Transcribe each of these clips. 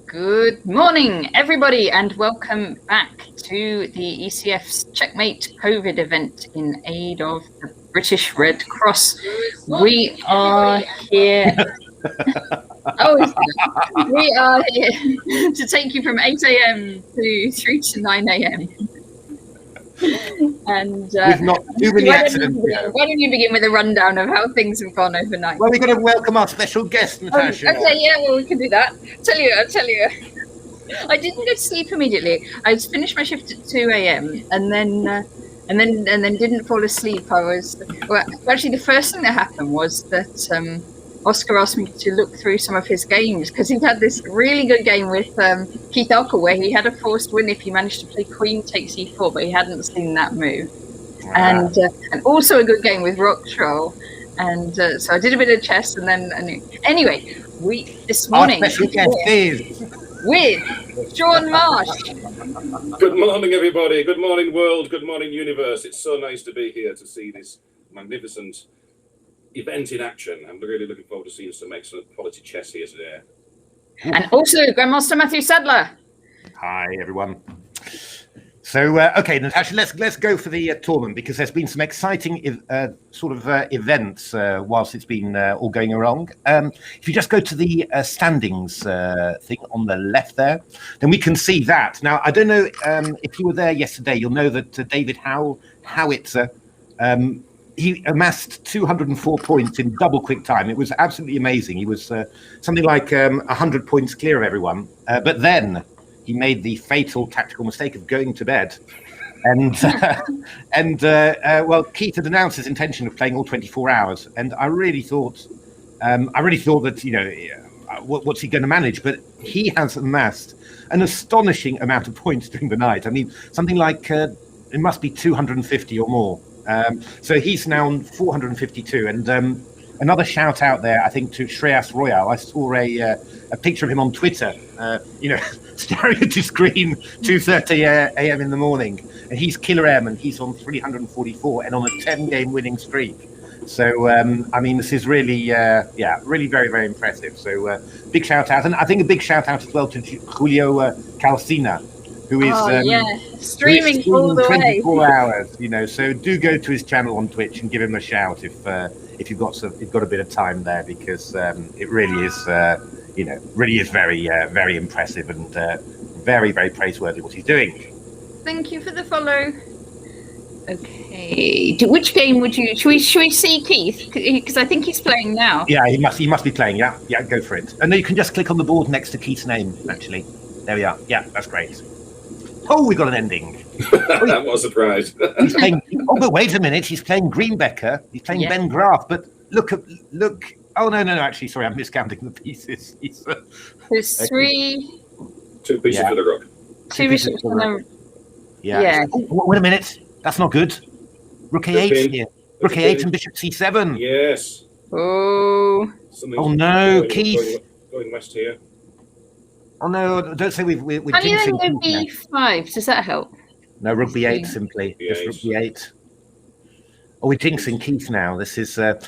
Good morning, everybody, and welcome back to the ECF's Checkmate COVID event in aid of the British Red Cross. We are here. We are here to take you from 8 a.m. through to 9 a.m. And we've not too many accidents. Why don't you begin with a rundown of how things have gone overnight? Well, we've got to welcome our special guest, Natasha. Okay, yeah, well, we can do that. I'll tell you. I didn't go to sleep immediately. I finished my shift at 2 a.m. and then didn't fall asleep. Actually, the first thing that happened was that Oscar asked me to look through some of his games because he'd had this really good game with Keith Alker where he had a forced win if he managed to play Queen takes E4, but he hadn't seen that move. Wow. And also a good game with Rock Troll. And so I did a bit of chess anyway, this morning our special guest is with John Marsh. Good morning, everybody. Good morning, world. Good morning, universe. It's so nice to be here to see this magnificent event in action. I'm really looking forward to seeing some excellent quality chess here today. And also Grandmaster Matthew Sadler. Hi, everyone. So, okay, Natasha, let's go for the tournament because there's been some exciting events whilst it's been all going along. If you just go to the standings thing on the left there, then we can see that. Now, I don't know if you were there yesterday, you'll know that David Howitzer, he amassed 204 points in double quick time. It was absolutely amazing. He was something like 100 points clear of everyone. But then he made the fatal tactical mistake of going to bed. Well, Keith had announced his intention of playing all 24 hours. And I really thought that, you know, what's he going to manage? But he has amassed an astonishing amount of points during the night. I mean, something like it must be 250 or more. So he's now on 452. And another shout out there, I think, to Shreyas Royal. I saw a picture of him on Twitter, staring at his screen 2:30 a.m. in the morning. And he's Killer M, and he's on 344 and on a 10-game winning streak. So, I mean, this is really, really very, very impressive. So big shout out. And I think a big shout out as well to Julio Calcina, who is streaming all the 24 hours, you know. So do go to his channel on Twitch and give him a shout if you've got a bit of time there, because it really is, really is very, very impressive and very, very praiseworthy what he's doing. Thank you for the follow. Okay, which game would you? Should we see Keith? Because I think he's playing now. Yeah, he must be playing. Yeah, go for it. And then you can just click on the board next to Keith's name. Actually, there we are. Yeah, that's great. Oh, we got an ending. That was a surprise. He's playing. Oh, but wait a minute. He's playing Greenbecker. He's playing Ben Graf. But look. Oh no. Actually, sorry, I'm miscounting the pieces. There's three. 2 pieces for the rook. Two pieces for the rook. Yeah. Oh, wait a minute. That's not good. Rook A8 here. Rook A8 and Bishop C7. Yes. Oh. Oh no, Keith. Going west here. Oh no! Don't say we're Can you then jinxing. go B5? Does that help? No, Rook B8 simply. Just Rook B8. Oh, we're jinxing Keith now. This is This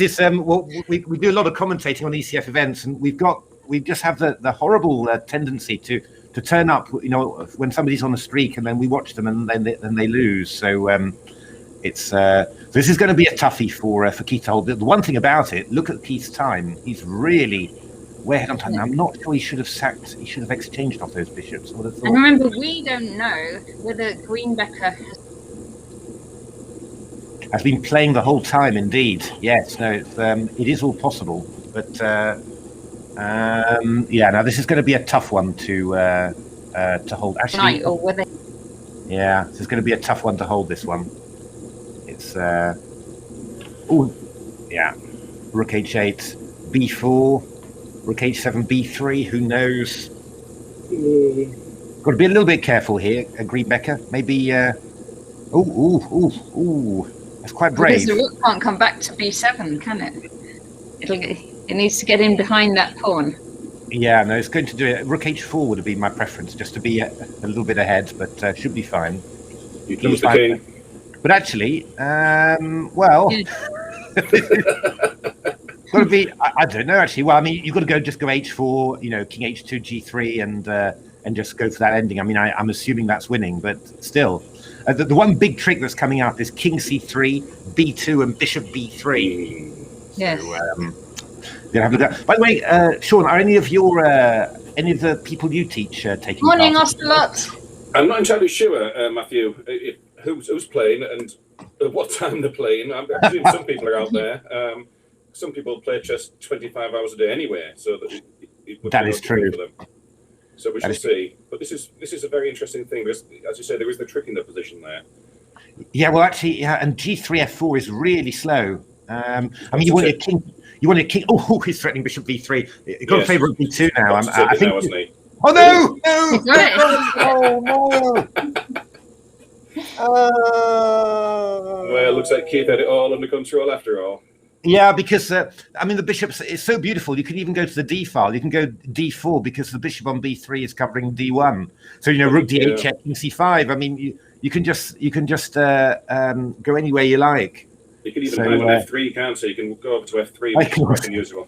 is well, we do a lot of commentating on ECF events, and we just have the horrible tendency to turn up, you know, when somebody's on a streak, and then we watch them, and then they lose. So it's this is going to be a toughie for Keith to hold. The one thing about it, look at Keith's time. He's really way ahead on time. I'm not sure he should have exchanged off those bishops. And remember, we don't know whether Greenbecker has been playing the whole time. Indeed, yes. No, it is all possible. But now this is going to be a tough one to hold. Actually, yeah, this is going to be a tough one to hold. This one. It's Rook H8, B4. Rook H7, B3, who knows? Got to be a little bit careful here, Greenbecker. Maybe, that's quite brave. Because the rook can't come back to B7, can it? It needs to get in behind that pawn. Yeah, no, it's going to do it. Rook H4 would have been my preference, just to be a little bit ahead, but should be fine. You lose the king. But actually, well... Got to be. I don't know actually. Well, I mean, you've got to go h4. King h2, g3, and just go for that ending. I mean, I'm assuming that's winning, but still, the one big trick that's coming out is king c3, b2, and bishop b3. Yes. So, gonna have a look at. By the way, Sean, are any of the people you teach taking Morning, part? Ocelot. I'm not entirely sure, Matthew, who's playing and at what time they're playing. I presume some people are out there. Some people play chess 25 hours a day anyway, so that is true. For them. So we shall see. But this is a very interesting thing because, as you say, there is the trick in the position there. Yeah, well, actually, and g3 f4 is really slow. I mean, you want your king. Oh, he's threatening bishop b3. You've got to play rook b2 now. I think. Now, isn't he? Oh no! Well, it looks like Keith had it all under control after all. Yeah, because I mean, the bishop's it's so beautiful. You can even go to the d file. You can go d4 because the bishop on b3 is covering d1. So rook d8 check, king c5. I mean, you can just go anywhere you like. You can even have an f3, can't you? You can go over to f3, which is quite unusual.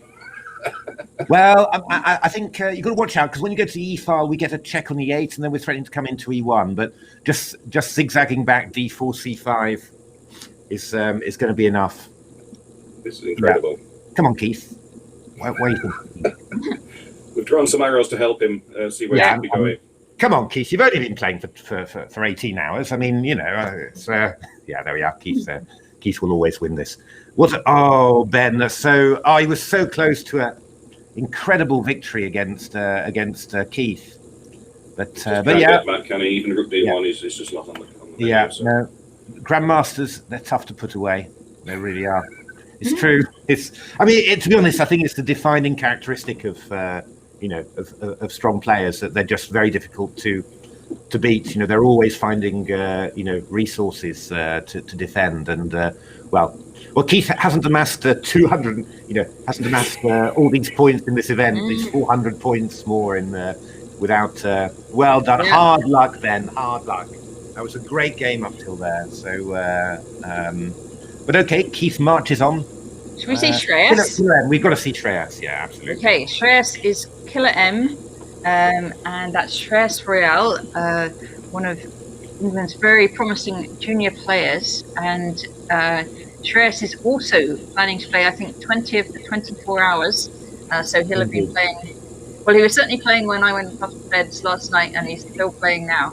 Well, I think you've got to watch out because when you go to the e file, we get a check on e8, and then we're threatening to come into e1. But just zigzagging back d4 c5 is going to be enough. This is incredible. Yeah. Come on, Keith. Where are you thinking? We've drawn some arrows to help him see where he can be going. Come on, Keith. You've only been playing for 18 hours. I mean, it's yeah. There we are. Keith will always win this. Ben. He was so close to an incredible victory against Keith. But yeah, back, can he? Even rook d1 is just not on the yeah. No, grandmasters, they're tough to put away. They really are. It's true. To be honest, I think it's the defining characteristic of strong players that they're just very difficult to beat. They're always finding resources to defend. And well, Keith hasn't amassed 200. Hasn't amassed all these points in this event. These 400 points more in without. Well done. Yeah. Hard luck, Ben. Hard luck. That was a great game up till there. So. But okay, Keith marches on. Should we see Shreyas? We've got to see Shreyas, yeah, absolutely. Okay, Shreyas is killer M, and that's Shreyas Royal, one of England's very promising junior players. And Shreyas is also planning to play, I think, 20 of the 24 hours. So he'll have been playing. Well, he was certainly playing when I went off to bed last night, and he's still playing now.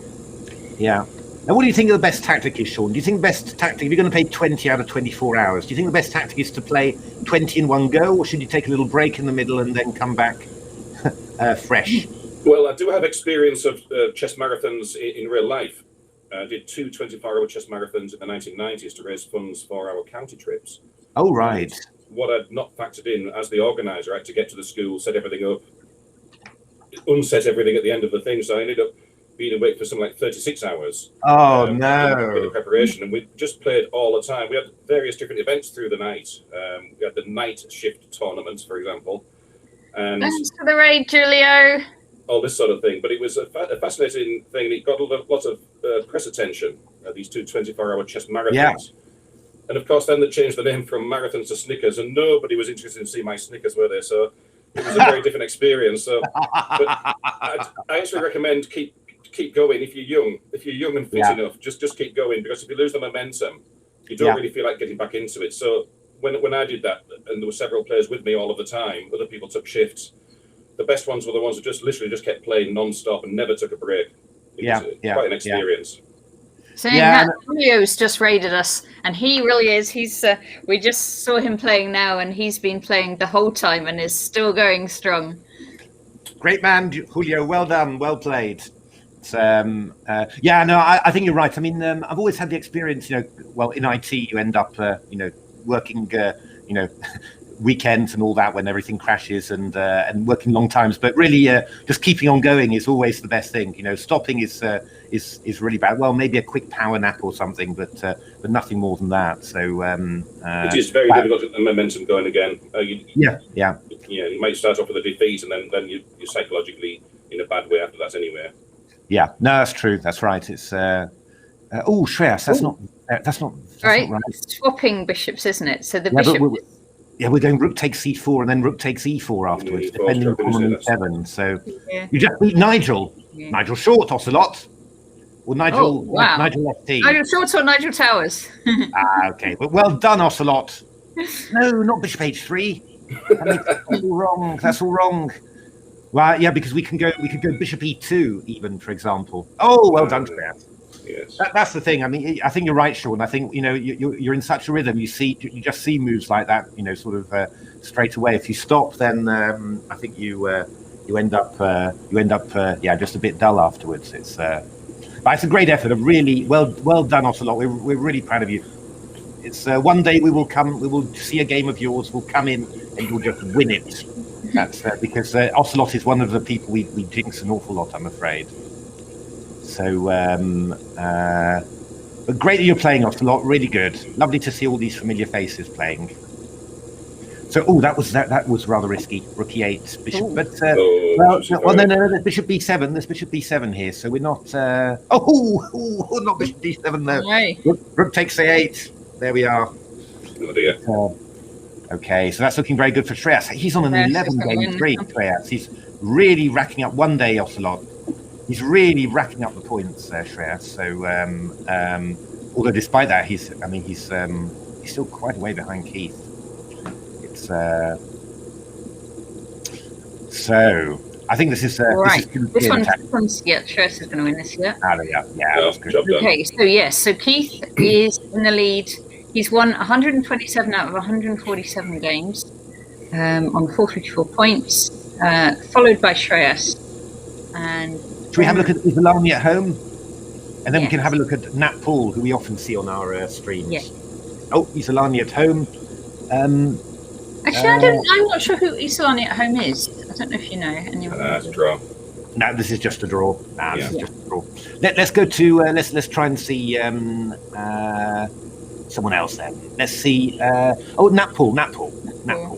Yeah. Now, what do you think the best tactic is, Sean? Do you think the best tactic, if you're going to play 20 out of 24 hours, do you think the best tactic is to play 20 in one go, or should you take a little break in the middle and then come back fresh? Well, I do have experience of chess marathons in real life. I did 2 24-hour chess marathons in the 1990s to raise funds for our county trips. Oh, right. And what I'd not factored in as the organizer, I had to get to the school, set everything up, unset everything at the end of the thing, so I ended up being awake for something like 36 hours. Oh, no. For the preparation. And we just played all the time. We had various different events through the night. We had the night shift tournaments, for example. And thanks for the raid, Julio. All this sort of thing. But it was a fascinating thing. It got a lot of press attention, these 2 24-hour chess marathons. Yeah. And of course, then they changed the name from marathons to Snickers, and nobody was interested in seeing my Snickers, were they? So it was a very different experience. So, but I actually recommend keep going if you're young. If you're young and fit enough, just keep going, because if you lose the momentum, you don't really feel like getting back into it. So when I did that, and there were several players with me all of the time, other people took shifts. The best ones were the ones who just kept playing non-stop and never took a break. It was quite an experience. Saying that, Julio's just raided us, and he really is. He's we just saw him playing now, and he's been playing the whole time and is still going strong. Great man, Julio. Well done. Well played. I think you're right. I mean, I've always had the experience, well, in IT, you end up, working, weekends and all that when everything crashes and working long times. But really, just keeping on going is always the best thing. Stopping is really bad. Well, maybe a quick power nap or something, but nothing more than that. So it is very difficult to get the momentum going again. You might start off with a defeat, and then you're psychologically in a bad way after that anyway. Yeah, no, that's true. That's right. It's Shreyas. That's not right. Swapping bishops, isn't it? So the bishop Yeah, we're going rook takes c4 and then rook takes e4 afterwards, defending pawn e7. So you just beat Nigel. Yeah. Nigel Short, Ocelot. Or Nigel, Nigel FT. Nigel Short or Nigel Towers? Okay, but well done, Ocelot. No, not bishop h3. That's all wrong. That's all wrong. Well, yeah, because we could go bishop e2 even, for example. Oh, well done, Shreyas. Yes. That's the thing. I mean, I think you're right, Sean. I think you're in such a rhythm. You just see moves like that. Sort of straight away. If you stop, then I think you end up just a bit dull afterwards. But it's a great effort. A really well done, Ocelot. We're really proud of you. It's one day we will see a game of yours. We'll come in and you'll just win it. That's because Ocelot is one of the people we jinx an awful lot, I'm afraid. So, but great that you're playing, Ocelot. Really good. Lovely to see all these familiar faces playing. So, that was rather risky. Rook e8, bishop. But no, there's bishop b7. There's bishop b7 here. So we're not. Not bishop d7 though. No. Rook takes a8. There we are. Oh dear. Okay, so that's looking very good for Shreyas. He's on an 11-game streak, Shreyas. He's really racking up one day, Ocelot. He's really racking up the points, Shreyas. So, although despite that, he's still quite a way behind Keith. So I think this is right. This one's Shreyas is going to win this, yeah. Yeah, that's good. Okay, so Keith is in the lead. He's won 127 out of 147 games on 454 points, followed by Shreyas. And should we have a look at Isolani at home? And then we can have a look at Nat Paul, who we often see on our streams. Yeah. Oh, Isolani at home. Actually, I'm not sure who Isolani at home is. I don't know if you know anyone. That's a draw. No, this is just a draw. This is just a draw. Let's go to let's try and see someone else then. Let's see. Nat Paul,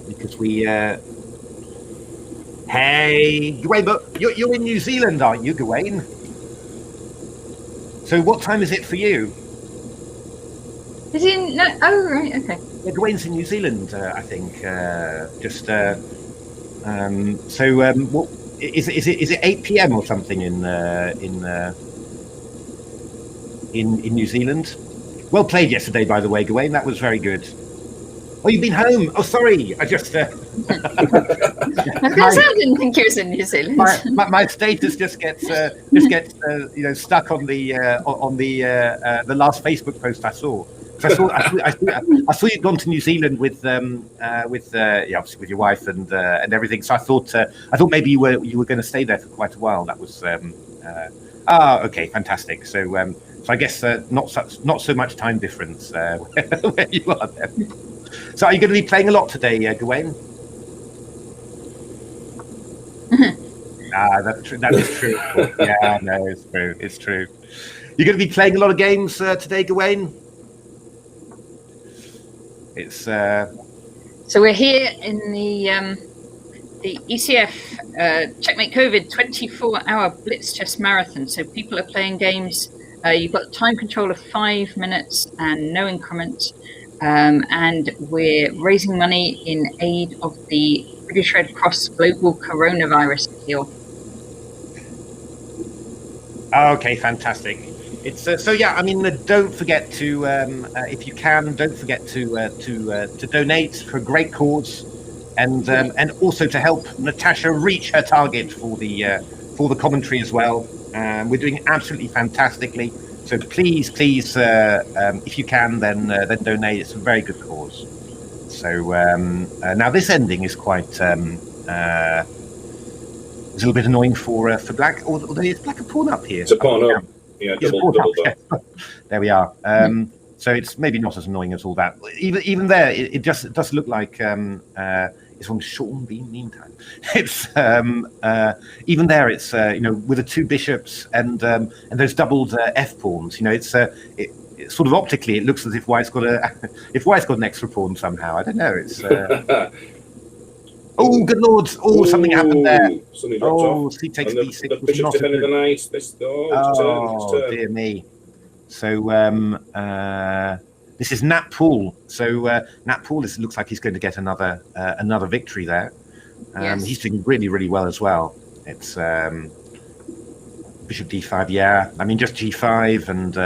because we. Hey, Gawain, but you're in New Zealand, aren't you, Gawain? So what time is it for you? Is he in? No, oh, right, okay. Yeah, Gawain's in New Zealand, I think. What is it 8 p.m. or something in New Zealand? Well played yesterday, by the way, Gawain. That was very good. Oh, you've been home. Oh, sorry. I just. I didn't think you was in New Zealand. My status just gets stuck on the last Facebook post I saw. I saw you'd gone to New Zealand with obviously with your wife and everything. So I thought maybe you were going to stay there for quite a while. That was okay, fantastic. So I guess not so much time difference where you are then. So are you going to be playing a lot today, Gawain? That is true. Yeah, no, it's true. You're going to be playing a lot of games today, Gawain? It's so we're here in the ECF Checkmate COVID 24-hour blitz chess marathon. So people are playing games. You've got time control of 5 minutes and no increment. And we're raising money in aid of the British Red Cross global coronavirus appeal. Okay, fantastic. It's don't forget to if you can, don't forget to donate for a great cause, and also to help Natasha reach her target for the commentary as well. We're doing absolutely fantastically. So please, if you can, then donate. It's a very good cause. So now this ending is quite it's a little bit annoying for black. Although it's black a pawn up here. It's a pawn up. Yeah, double. There we are. So it's maybe not as annoying as all that. Even there, it does look like it's from Sean Bean. Meantime, it's even there. It's with the two bishops and those doubled f pawns. It's sort of optically it looks as if White's got an extra pawn somehow. I don't know. It's oh, good lord! Oh, something happened there. Something dropped off. C takes b6. The bishop's defending the knight. This turn. Dear me. So This is Nat Poole. So Nat Poole looks like he's going to get another victory there. Yes. He's doing really, really well as well. It's bishop d5. Yeah, I mean just g5 and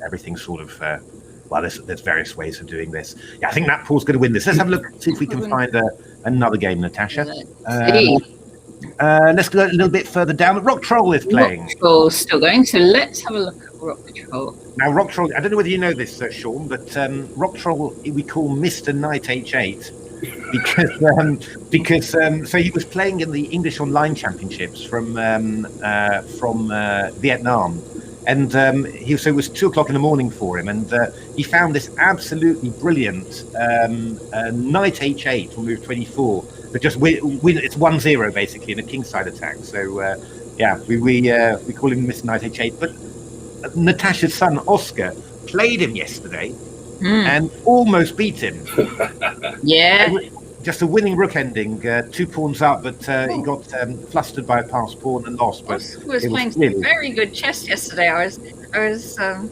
everything sort of. Well, there's various ways of doing this. Yeah, I think Nat Poole's going to win this. Let's have a look, see if we can find another game, Natasha. Let's go a little bit further down. Rock Troll is playing. Rock Troll's still going, so let's have a look at Rock Troll. Now, Rock Troll, I don't know whether you know this, Sean, but Rock Troll we call Mr. Knight H8 because so he was playing in the English Online Championships from Vietnam. And it was 2 o'clock in the morning for him, and he found this absolutely brilliant Knight H8 on move 24. But just win, it's 1-0 basically in a kingside attack. So we call him Mr. Knight H8. But Natasha's son Oscar played him yesterday and almost beat him. Yeah. Just a winning rook ending, 2 pawns up, but he got flustered by a passed pawn and lost. But Oscar was playing some very good chess yesterday. I was going,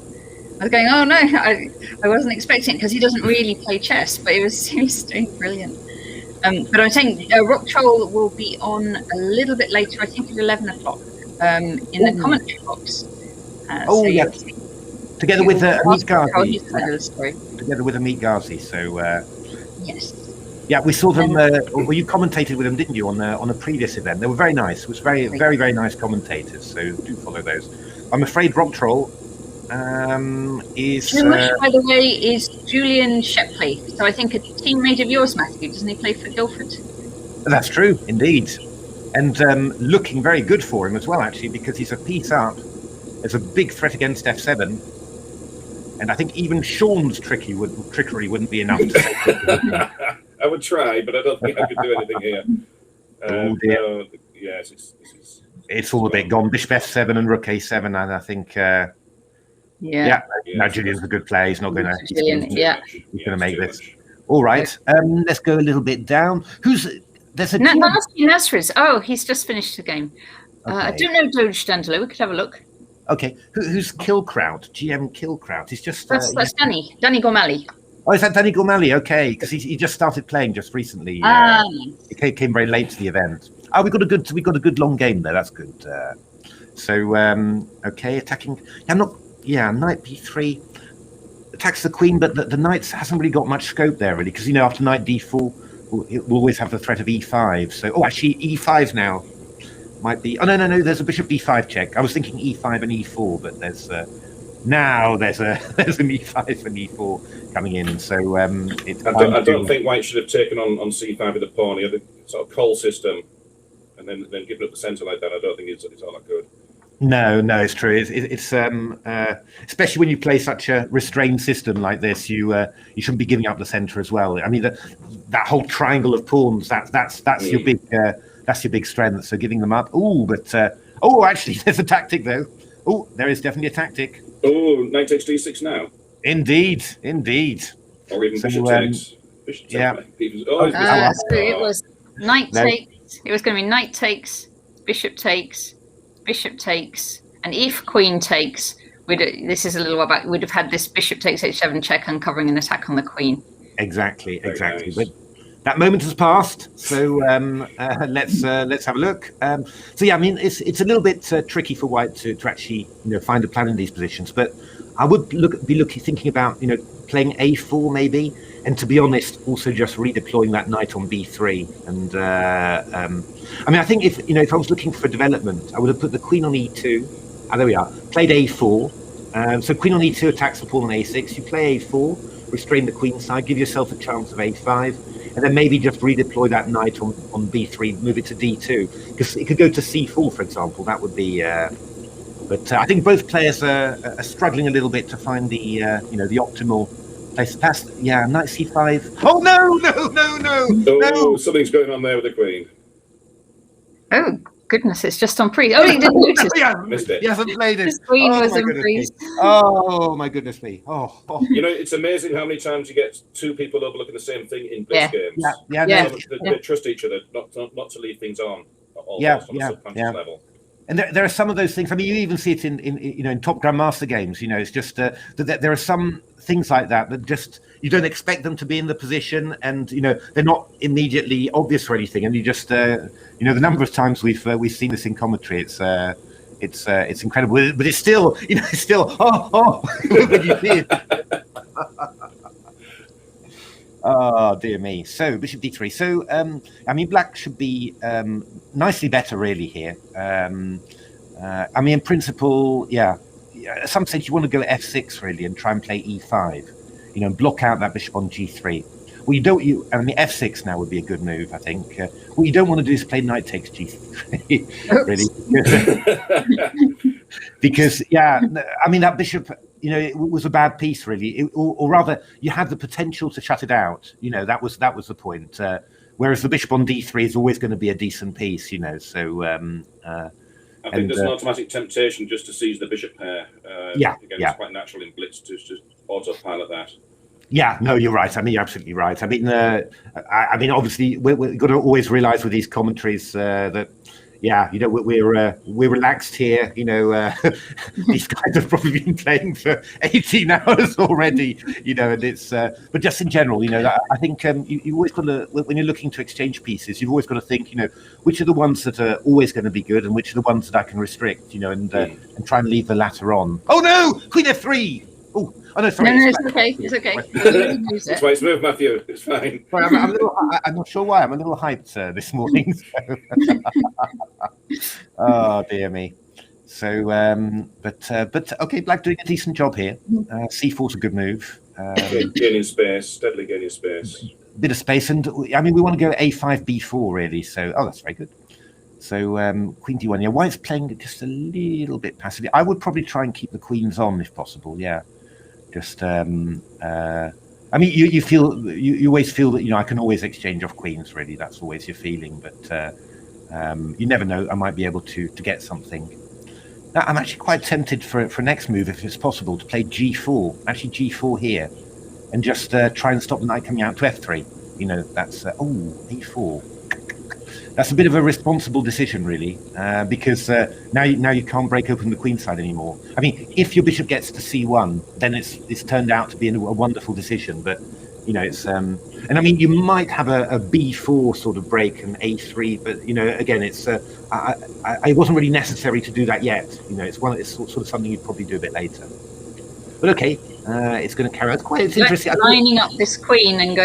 oh no, I wasn't expecting it because he doesn't really play chess, but he was doing brilliant. But I'm saying Rock Troll will be on a little bit later. I think at 11 o'clock in the commentary box. Together with Amit Ghazi. Together with Amit Ghazi. So yes. Yeah, we saw them. Well, you commentated with them, didn't you, on a previous event? They were very nice. It was very, very, very nice commentators. So do follow those. I'm afraid Rock Troll is. By the way, is Julian Shepley. So I think a teammate of yours, Matthew. Doesn't he play for Guildford? That's true, indeed, and looking very good for him as well, actually, because he's a piece up. There's a big threat against f7, and I think even Sean's trickery wouldn't be enough to save. I would try, but I don't think I could do anything here. Oh dear. No, yes, it's all a bit gone. Bishop f7 and rook a7, and I think. Now Julian's a good player. He's not going to. He's going to make this. All right. Let's go a little bit down. There's a Nasri's. Oh, he's just finished the game. Okay. I don't know Doge Dandelo. We could have a look. Okay. Who's Kilkraut? GM Kilkraut. He's just. That's Danny Gormally. Oh, is that Danny Gormally? Okay, because he just started playing just recently. He came very late to the event. Oh, we got a good long game there. That's good. Okay, attacking. Knight b3 attacks the queen, but the knight hasn't really got much scope there, really, because after knight d4, we'll always have the threat of e5. So, actually, e5 now might be. Oh no, there's a bishop b5 check. I was thinking e5 and e4, but there's an e5 and e4 coming in. So I don't think White should have taken on c5 with the pawn. He had a sort of call system, and then given up the centre like that. I don't think it's all that good. No, it's true. It's especially when you play such a restrained system like this, you shouldn't be giving up the centre as well. I mean, that whole triangle of pawns, that's your big strength. So giving them up. Actually, there's a tactic though. Oh, there is definitely a tactic. Oh, knight takes d6 now. Indeed. Or even bishop takes. Bishop takes. It was knight takes. It was going to be knight takes, bishop takes, and if queen takes, this is a little while back, we'd have had this bishop takes h7 check uncovering an attack on the queen. Exactly. Nice. But that moment has passed, so let's have a look. It's a little bit tricky for White to actually find a plan in these positions, but I would be thinking about playing a4 maybe, and to be honest, also just redeploying that knight on b3. And I think if I was looking for development, I would have put the queen on e2. There we are. Played a4. So queen on e2 attacks the pawn on a6. You play a4, restrain the queen side, give yourself a chance of a5, and then maybe just redeploy that knight on b3, move it to d2, because it could go to c4, for example. That would be. But I think both players are struggling a little bit to find the the optimal place to pass. Yeah, knight c5. Oh no! Something's going on there with the queen. Oh goodness, it's just on pre. Oh, he didn't notice. Missed it. He hasn't played it. His queen was on pre. Oh my goodness me! Oh. It's amazing how many times you get two people overlooking the same thing in blitz games. Yeah. They trust each other not to leave things on a subconscious level. And there are some of those things. I mean, you even see it in top grandmaster games. It's just that there are some things like that just you don't expect them to be in the position, and they're not immediately obvious or anything. And you just the number of times we've seen this in commentary, it's incredible. But it's still when you see it. Oh dear me. So bishop d3. So I mean, black should be nicely better really here. I mean, in principle, yeah. At some stage you want to go f6 really and try and play e5, and block out that bishop on g3. Well, I mean, f6 now would be a good move, I think. What you don't want to do is play knight takes g3, really, because yeah, I mean that bishop. It was a bad piece, really, or rather, you had the potential to shut it out. That was the point. Whereas the bishop on d3 is always going to be a decent piece, So I think there's an automatic temptation just to seize the bishop pair. Again, it's quite natural in blitz to just autopilot that. Yeah, no, you're right. I mean, you're absolutely right. I mean, obviously, we've got to always realise with these commentaries that. Yeah, we're relaxed here. These guys have probably been playing for 18 hours already. And it's. But just in general, I think you always got to, when you're looking to exchange pieces, you've always got to think, which are the ones that are always going to be good, and which are the ones that I can restrict, and try and leave the latter on. Oh no, Queen F3. Oh no, sorry. No, it's okay. It's okay. That's why it's moved, Matthew. It's fine. Sorry, I'm not sure why. I'm a little hyped this morning. So. Oh dear me. So, but okay, black doing a decent job here. C4's a good move. Gaining space, steadily gaining space. Bit of space, and I mean we want to go A5, B4 really. So, that's very good. So Queen D1. Yeah, white's playing just a little bit passively. I would probably try and keep the queens on if possible. Yeah. Just, I mean, you always feel that I can always exchange off queens. Really, that's always your feeling. But you never know. I might be able to get something. Now, I'm actually quite tempted for next move, if it's possible, to play G4. Actually, G4 here, and just try and stop the knight coming out to F3. That's A4. That's a bit of a responsible decision, really, because now you can't break open the queen side anymore. I mean, if your bishop gets to C1, then it's turned out to be a wonderful decision. But it's and I mean, you might have a B4 sort of break and A3, but again, it's it wasn't really necessary to do that yet. It's sort of something you'd probably do a bit later. But okay. It's going to carry on. It's interesting. Lining up this queen and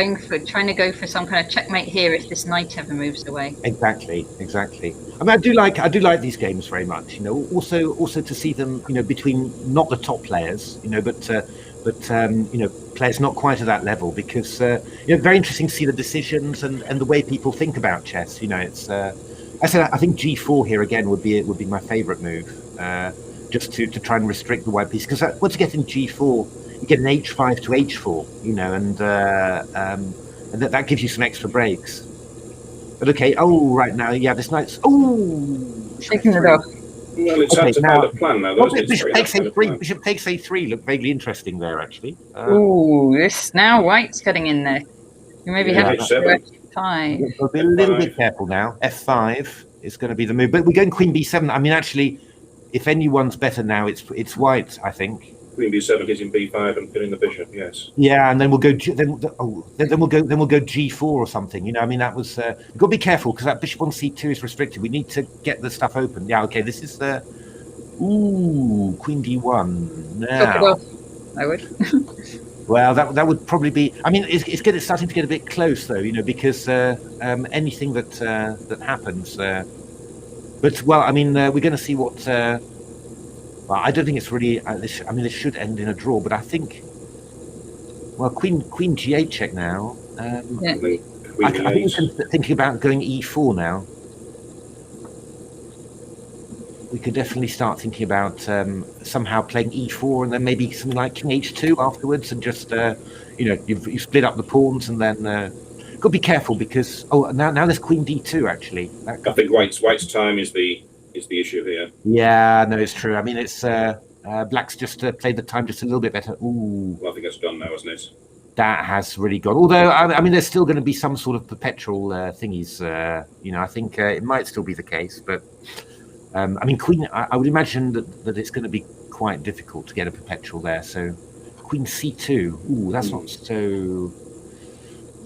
trying to go for some kind of checkmate here if this knight ever moves away. Exactly. I mean, I do like these games very much. Also to see them, between not the top players, but players not quite at that level, because very interesting to see the decisions and the way people think about chess. It's. I think G4 here again would be my favourite move. Just to try and restrict the white piece, because once you get in G4. You get an H5 to H4, and that gives you some extra breaks. But okay, right now, yeah, this knight's shaking it off. Well, it's hard to find a plan now. Bishop takes A3. Bishop takes A3. Look vaguely interesting there, actually. This now white's getting in there. You maybe have to F5. We'll be a little bit careful now. F5 is going to be the move, but we're going Queen B7. I mean, actually, if anyone's better now, it's white, I think. Queen B7 hitting B5 and killing the bishop. Yes. Yeah, and then we'll go. Then we'll go G4 or something. I mean, that was. We've got to be careful because that bishop on C2 is restricted. We need to get the stuff open. Yeah. Okay. This is the. Queen D1. Now. I would. Well, that would probably be. I mean, it's starting to get a bit close though. Because anything that happens. But well, I mean, we're going to see what. Well, I don't think it's really. This should end in a draw, but I think. Well, Queen G8 check now. I think we're thinking about going E4 now. We could definitely start thinking about somehow playing E4 and then maybe something like King H2 afterwards, and just you split up the pawns and then. Got to be careful because now there's Queen D2 actually. I think White's time is the issue here. Yeah, no, it's true. I mean, it's Black's just played the time just a little bit better. Ooh. Well, I think that's gone now, isn't it? That has really gone. Although, I mean, there's still going to be some sort of perpetual thingies. I think it might still be the case, but I mean, Queen. I would imagine that it's going to be quite difficult to get a perpetual there. So, Queen C2. Ooh, that's not so.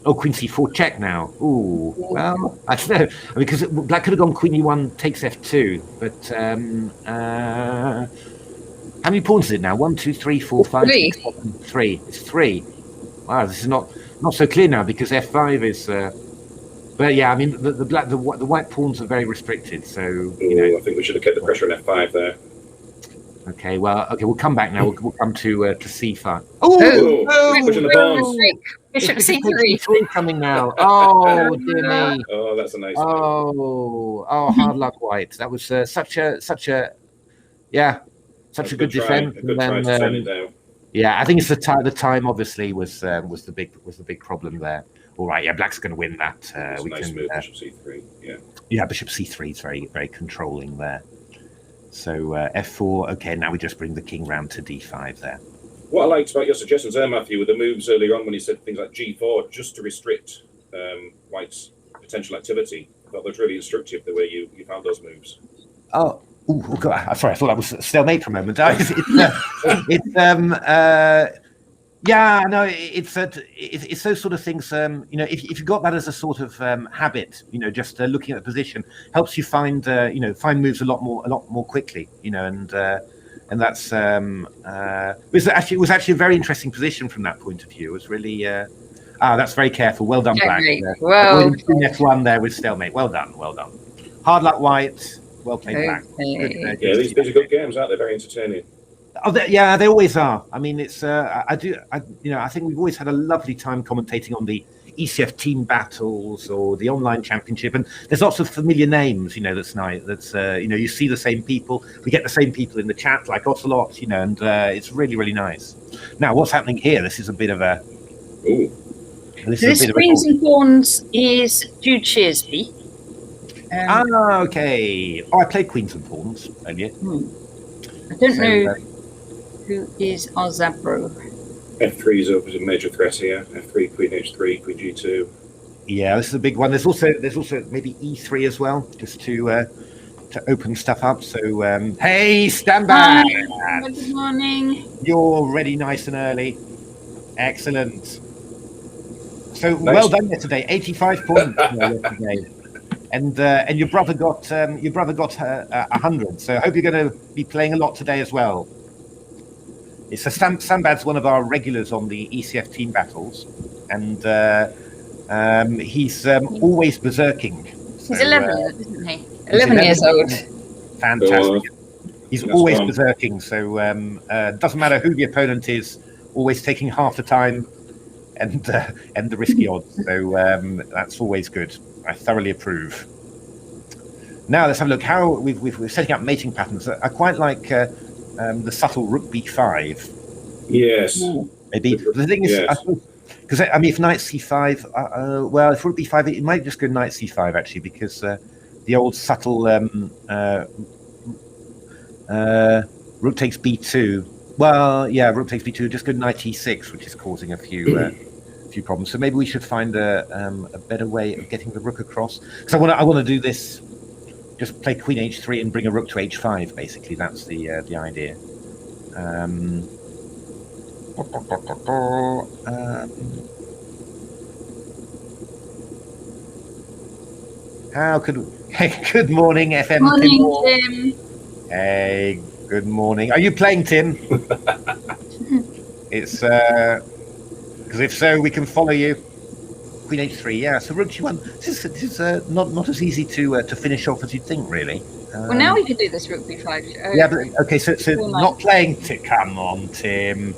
Oh, Queen C4 check now. Ooh, well, I don't know. I mean, because Black could have gone Queen E1 takes F2, but how many pawns is it now? 1, 2, 3, 4, 5, 6, 7, 3. It's 3. Wow, this is not so clear now because F5 is. But yeah, I mean, the white pawns are very restricted. So you know, I think we should have kept the pressure on F5 there. Okay, we'll come back now. We'll come to C5. Pushing the pawns. Bishop C3 coming now. Oh dear me. Oh, that's a nice. Hard luck, white. That was such a good defense. A good try to turn it down. Yeah, I think it's the time. Obviously, was the big problem there. All right, yeah, Black's going to win that. We nice can move, Bishop C3. Yeah, Bishop C3 is very very controlling there. So F4. Okay, now we just bring the king round to D5 there. What I liked about your suggestions there, Matthew, with the moves earlier on when you said things like G4, just to restrict white's potential activity. I thought that was really instructive the way you found those moves. Oh, God, sorry, I thought that was stalemate for a moment. It's those sort of things. If you got that as a sort of habit, just looking at the position helps you find moves a lot more quickly, and that's it was actually a very interesting position from that point of view. It was really that's very careful. Well done, Black. Well, F1 there with stalemate. Well done. Hard luck, white. Well played, Black. These are good games, aren't they? Very entertaining. Oh, they always are. I mean, it's I think we've always had a lovely time commentating on the ECF team battles or the online championship, and there's lots of familiar names. That's nice. That's you see the same people. We get the same people in the chat, like Ocelot. And it's really really nice. Now, what's happening here? This is a bit of a. This Queens and Pawns is Jude Shearsby. Okay. Oh, I played Queens and Pawns earlier. I don't know who is Ozabro. F3 is a major threat here. F3, Queen H3, Queen G2. Yeah, this is a big one. There's also maybe E3 as well, just to open stuff up. So hey, stand back. Hi, good morning. You're ready nice and early. Excellent. So nice. Well done there today. 85 points today. And your brother got 100. So I hope you're going to be playing a lot today as well. It's Sambad's one of our regulars on the ECF team battles, and he's always berserking. So, he's 11, isn't he? 11 years old. Fantastic. He's always berserking. So doesn't matter who the opponent is, always taking half the time and the risky odds. So that's always good. I thoroughly approve. Now let's have a look how we're setting up mating patterns. I quite like the subtle rook b5. Yes. Maybe the thing is, because I mean, if knight c5, if rook b5, it might just go knight c5 actually, because the old subtle rook takes b2. Well, yeah, rook takes b2. Just go knight e6, which is causing a few problems. So maybe we should find a better way of getting the rook across. Because I want to do this. Just play Queen H3 and bring a rook to H5. Basically, that's the idea. How could? Hey, good morning, FM. Morning, Tim. Hey, good morning. Are you playing, Tim? It's because if so, we can follow you. Queen H3, yeah. So rook G1. This is not as easy to finish off as you'd think, really. Well, now we can do this rook b5. Yeah, but okay. So not playing. Come on, Tim.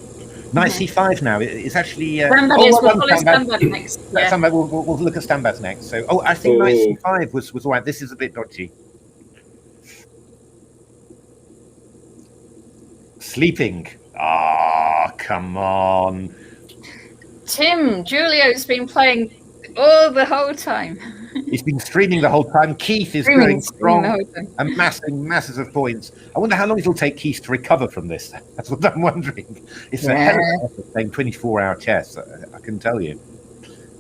Knight c5 now. It's actually. We'll follow Stambad next. Yeah. We'll look at Stambad next. So, I think knight c5 was all right. This is a bit dodgy. Sleeping. Ah, come on. Tim, Julio's been playing the whole time. He's been streaming the whole time. Keith is going strong, amassing masses of points. I wonder how long it'll take Keith to recover from this. That's what I'm wondering. It's a hell of an effort playing 24-hour chess, I can tell you.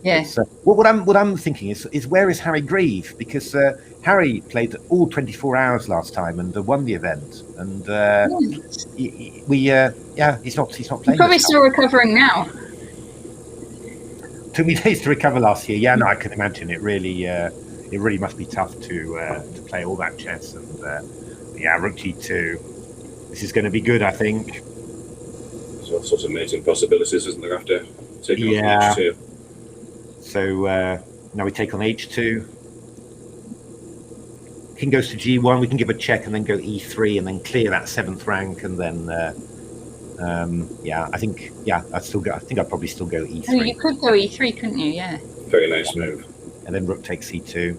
Yes. What I'm thinking is where is Harry Grieve? Because Harry played all 24 hours last time and won the event. And he's not playing. Probably still recovering now. Took me days to recover last year. Yeah, no, I can imagine it really must be tough to play all that chess. And rook g2. This is going to be good, I think. There's all sorts of mating possibilities, isn't there, after taking on h2? So now we take on h2. King goes to g1. We can give a check and then go e3 and then clear that 7th rank. And then I think I'd probably still go e3. Oh, you could go e3, couldn't you? Yeah. Very nice move. And then rook takes c2.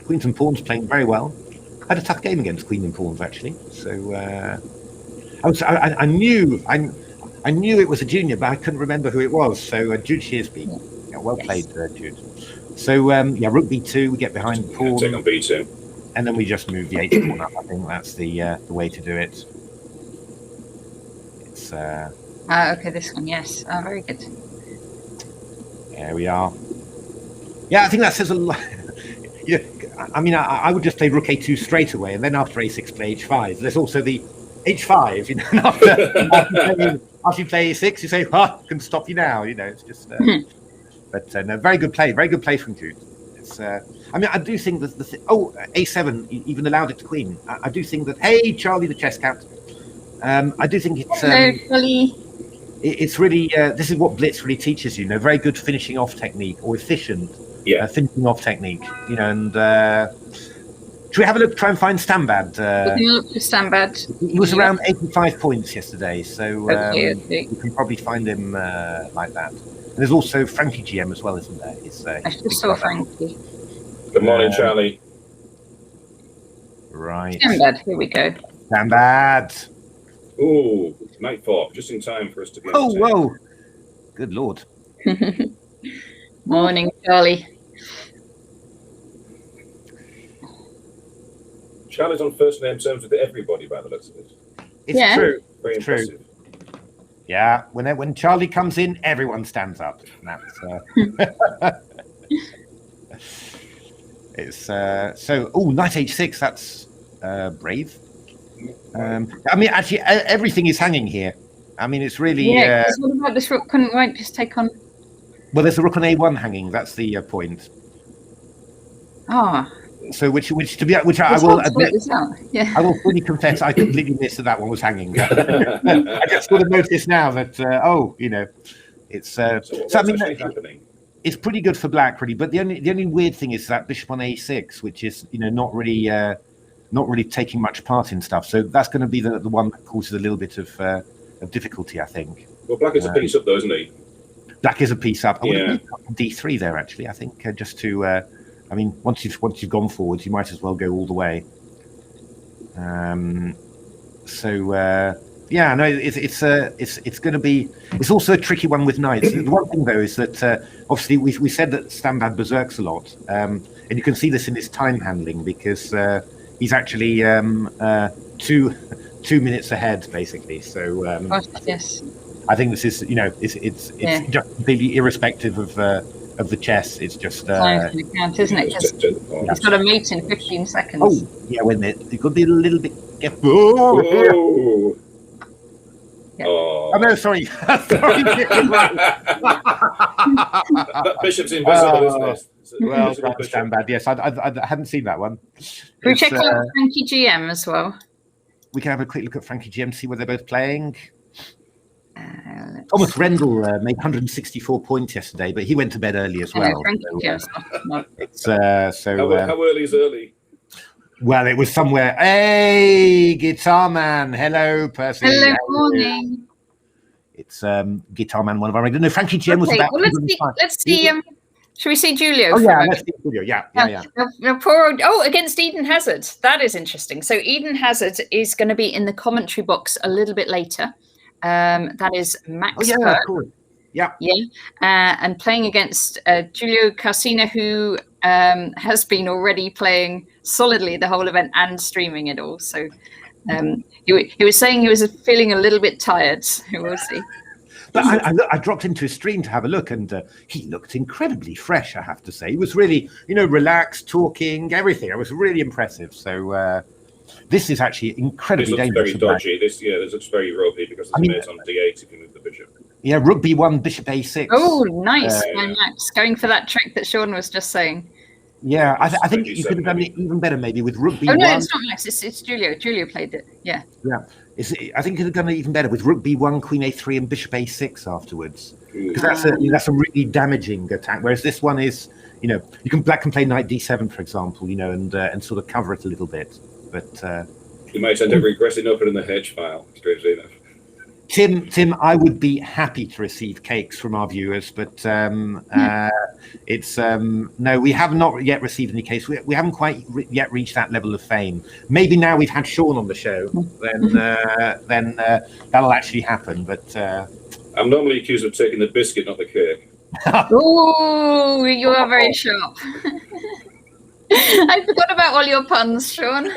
Queens and pawns playing very well. I had a tough game against queen and pawns actually. So I knew it was a junior, but I couldn't remember who it was. So Jude Shearsby, well played, Jude. So rook b2, we get behind the pawn. Take on b2, and then we just move the h pawn up. I think that's the way to do it. It's okay, this one, yes. Oh, very good. There we are. Yeah, I think that says a lot. Yeah, I mean, I would just play rook a2 straight away, and then after a6 play h5. There's also the h5. You know, after you play a6, you say, "I can stop you now." You know, it's just. But no, very good play from Jude. It's. I mean, I do think that a7 even allowed it to queen. I do think that. Hey, Charlie, the chess cat. I do think it's. Hello, Charlie. It's really. This is what blitz really teaches you. Very good finishing off technique or efficient. Yeah, finishing off technique, you know, and should we have a look? Try and find Stambad. We can look for Stambad. He was around 85 points yesterday, so okay. You can probably find him like that. And there's also Frankie GM as well, isn't there? I just saw Frankie. Good morning, Charlie. Right. Stambad, here we go. Stambad. Ooh, knight 4, just in time for us to be. Oh, whoa! Good lord. Morning, Charlie. Charlie's on first name terms with everybody, by the looks of it. It's true. Very impressive. True. Yeah, when Charlie comes in, everyone stands up. That's it's so. Oh, knight h6. That's brave. I mean, actually, everything is hanging here. I mean, it's really. Yeah. What about this rook? Couldn't white just take on? Well, there's a rook on a1 hanging. That's the point. Ah. So which I will admit, yeah. I will fully confess I completely missed that one was hanging. I just sort of noticed now that it's so I mean it's pretty good for black really, but the only weird thing is that bishop on a6, which is not really taking much part in stuff. So that's going to be the one that causes a little bit of difficulty, I think. Well, black is a piece up though, isn't he? Black is a piece up. I would Yeah. have d3 there actually. I think just to. I mean, once you've gone forwards, you might as well go all the way. It's going to be. It's also a tricky one with knights. The one thing though is that obviously we said that Stambad berserks a lot, and you can see this in his time handling because he's actually 2 minutes ahead basically. So yes. I think this is it's just completely irrespective of the chess. It's just time's going to count, isn't it? It's got a mate in 15 seconds. Oh yeah, when it could be a little bit. Oh. Yeah. Oh. Oh no, sorry. That bishop's invisible, isn't it? Well, stand bad. Yes, I hadn't seen that one. Can we check out Frankie GM as well? We can have a quick look at Frankie GM, see where they're both playing. Thomas Rendell made 164 points yesterday, but he went to bed early as well. How early is early? Well, it was somewhere. Hey, Guitar Man. Hello, Percy. Hello, morning. It's Guitar Man, one of our regulars. No, Frankie GM was about. Well, let's see. Should we see Julio? Oh yeah, let's see Julio. Yeah. Now, poor against Eden Hazard. That is interesting. So Eden Hazard is going to be in the commentary box a little bit later. That is Max. Oh yeah, of course. Yeah. And playing against Julio Carcina, who has been already playing solidly the whole event and streaming it all. So he was saying he was feeling a little bit tired. We'll see. But I dropped into his stream to have a look, and he looked incredibly fresh, I have to say. He was really, relaxed, talking, everything. It was really impressive. So this is actually incredibly dangerous. This looks very dodgy. This looks very ropey because it's mate on d8 if you move the bishop. Yeah, rook b1, bishop a6. Oh, nice. Max, going for that trick that Sean was just saying. Yeah, I think you could have done it even better maybe with rook b1. Oh, no, it's not Max. It's Julio. Julio played it. Yeah. Yeah. I think you could have done it even better with rook b1, queen a3, and bishop a6 afterwards. Because that's a really damaging attack. Whereas this one is, black can play knight d7, for example, and sort of cover it a little bit. But you might end up regressing up in the hedge file, strangely enough. Tim, I would be happy to receive cakes from our viewers, but it's no, we have not yet received any cakes. We haven't quite yet reached that level of fame. Maybe now we've had Sean on the show, then that'll actually happen. But I'm normally accused of taking the biscuit, not the cake. Oh, you are very sharp. I forgot about all your puns, Sean.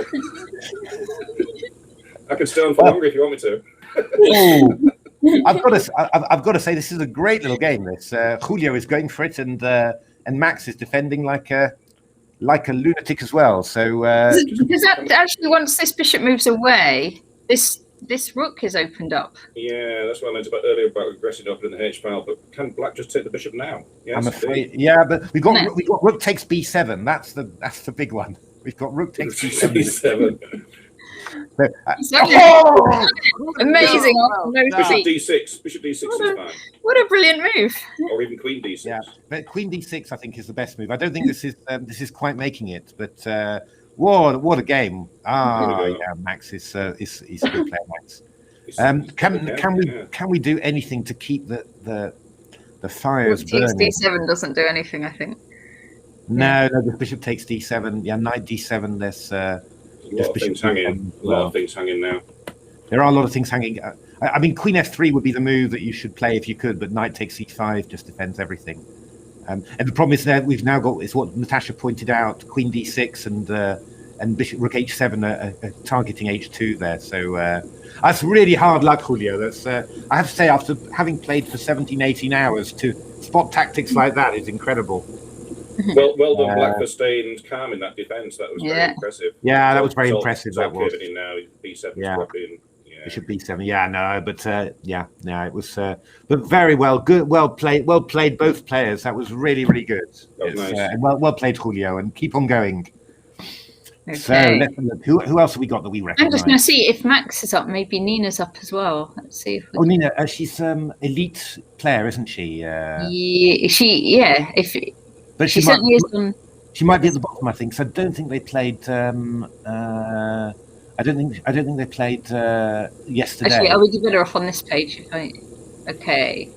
I can stay on for longer if you want me to. Oh, I've got to say this is a great little game. This Julio is going for it, and Max is defending like a lunatic as well. So because that actually, once this bishop moves away, this rook is opened up. Yeah, that's what I meant about earlier about regressing up in the H file. But can black just take the bishop now? Yes, I'm afraid. Yeah, but we've got rook takes b7. That's the big one. We've got rook takes b7. Amazing! Bishop d6. Bishop d6 is fine. What a brilliant move! Or even queen d6. Yeah, but queen d6 I think is the best move. I don't think this is quite making it, but what a game! Yeah, Max is a good player, Max. Can we do anything to keep the fires burning? D7 doesn't do anything, I think. No, the bishop takes d7. Yeah, knight d7. There's a lot of things hanging. A lot of things hanging now. There are a lot of things hanging. I mean, queen f3 would be the move that you should play if you could, but knight takes e5 just defends everything. And the problem is that we've now got is what Natasha pointed out: queen d6 and bishop rook h7 are targeting h2 there. So that's really hard luck, Julio. That's I have to say, after having played for 17, 18 hours, to spot tactics like that is incredible. Well done, Black, for staying calm in that defence. That was very impressive. Yeah, that was very impressive. That was. Now b7 dropping. Yeah. Bishop b7. Yeah, no, but it was. But very well, good, well played, both players. That was really, really good. That was nice. And well played, Julio, and keep on going. Okay. So let's look. Who else have we got that we recognise? I'm just going to see if Max is up. Maybe Nina's up as well. Let's see if. Nina, she's elite player, isn't she? But she certainly is on. She might be at the bottom, I think. So I don't think they played. I don't think they played yesterday. Actually, I would be better off on this page. Okay.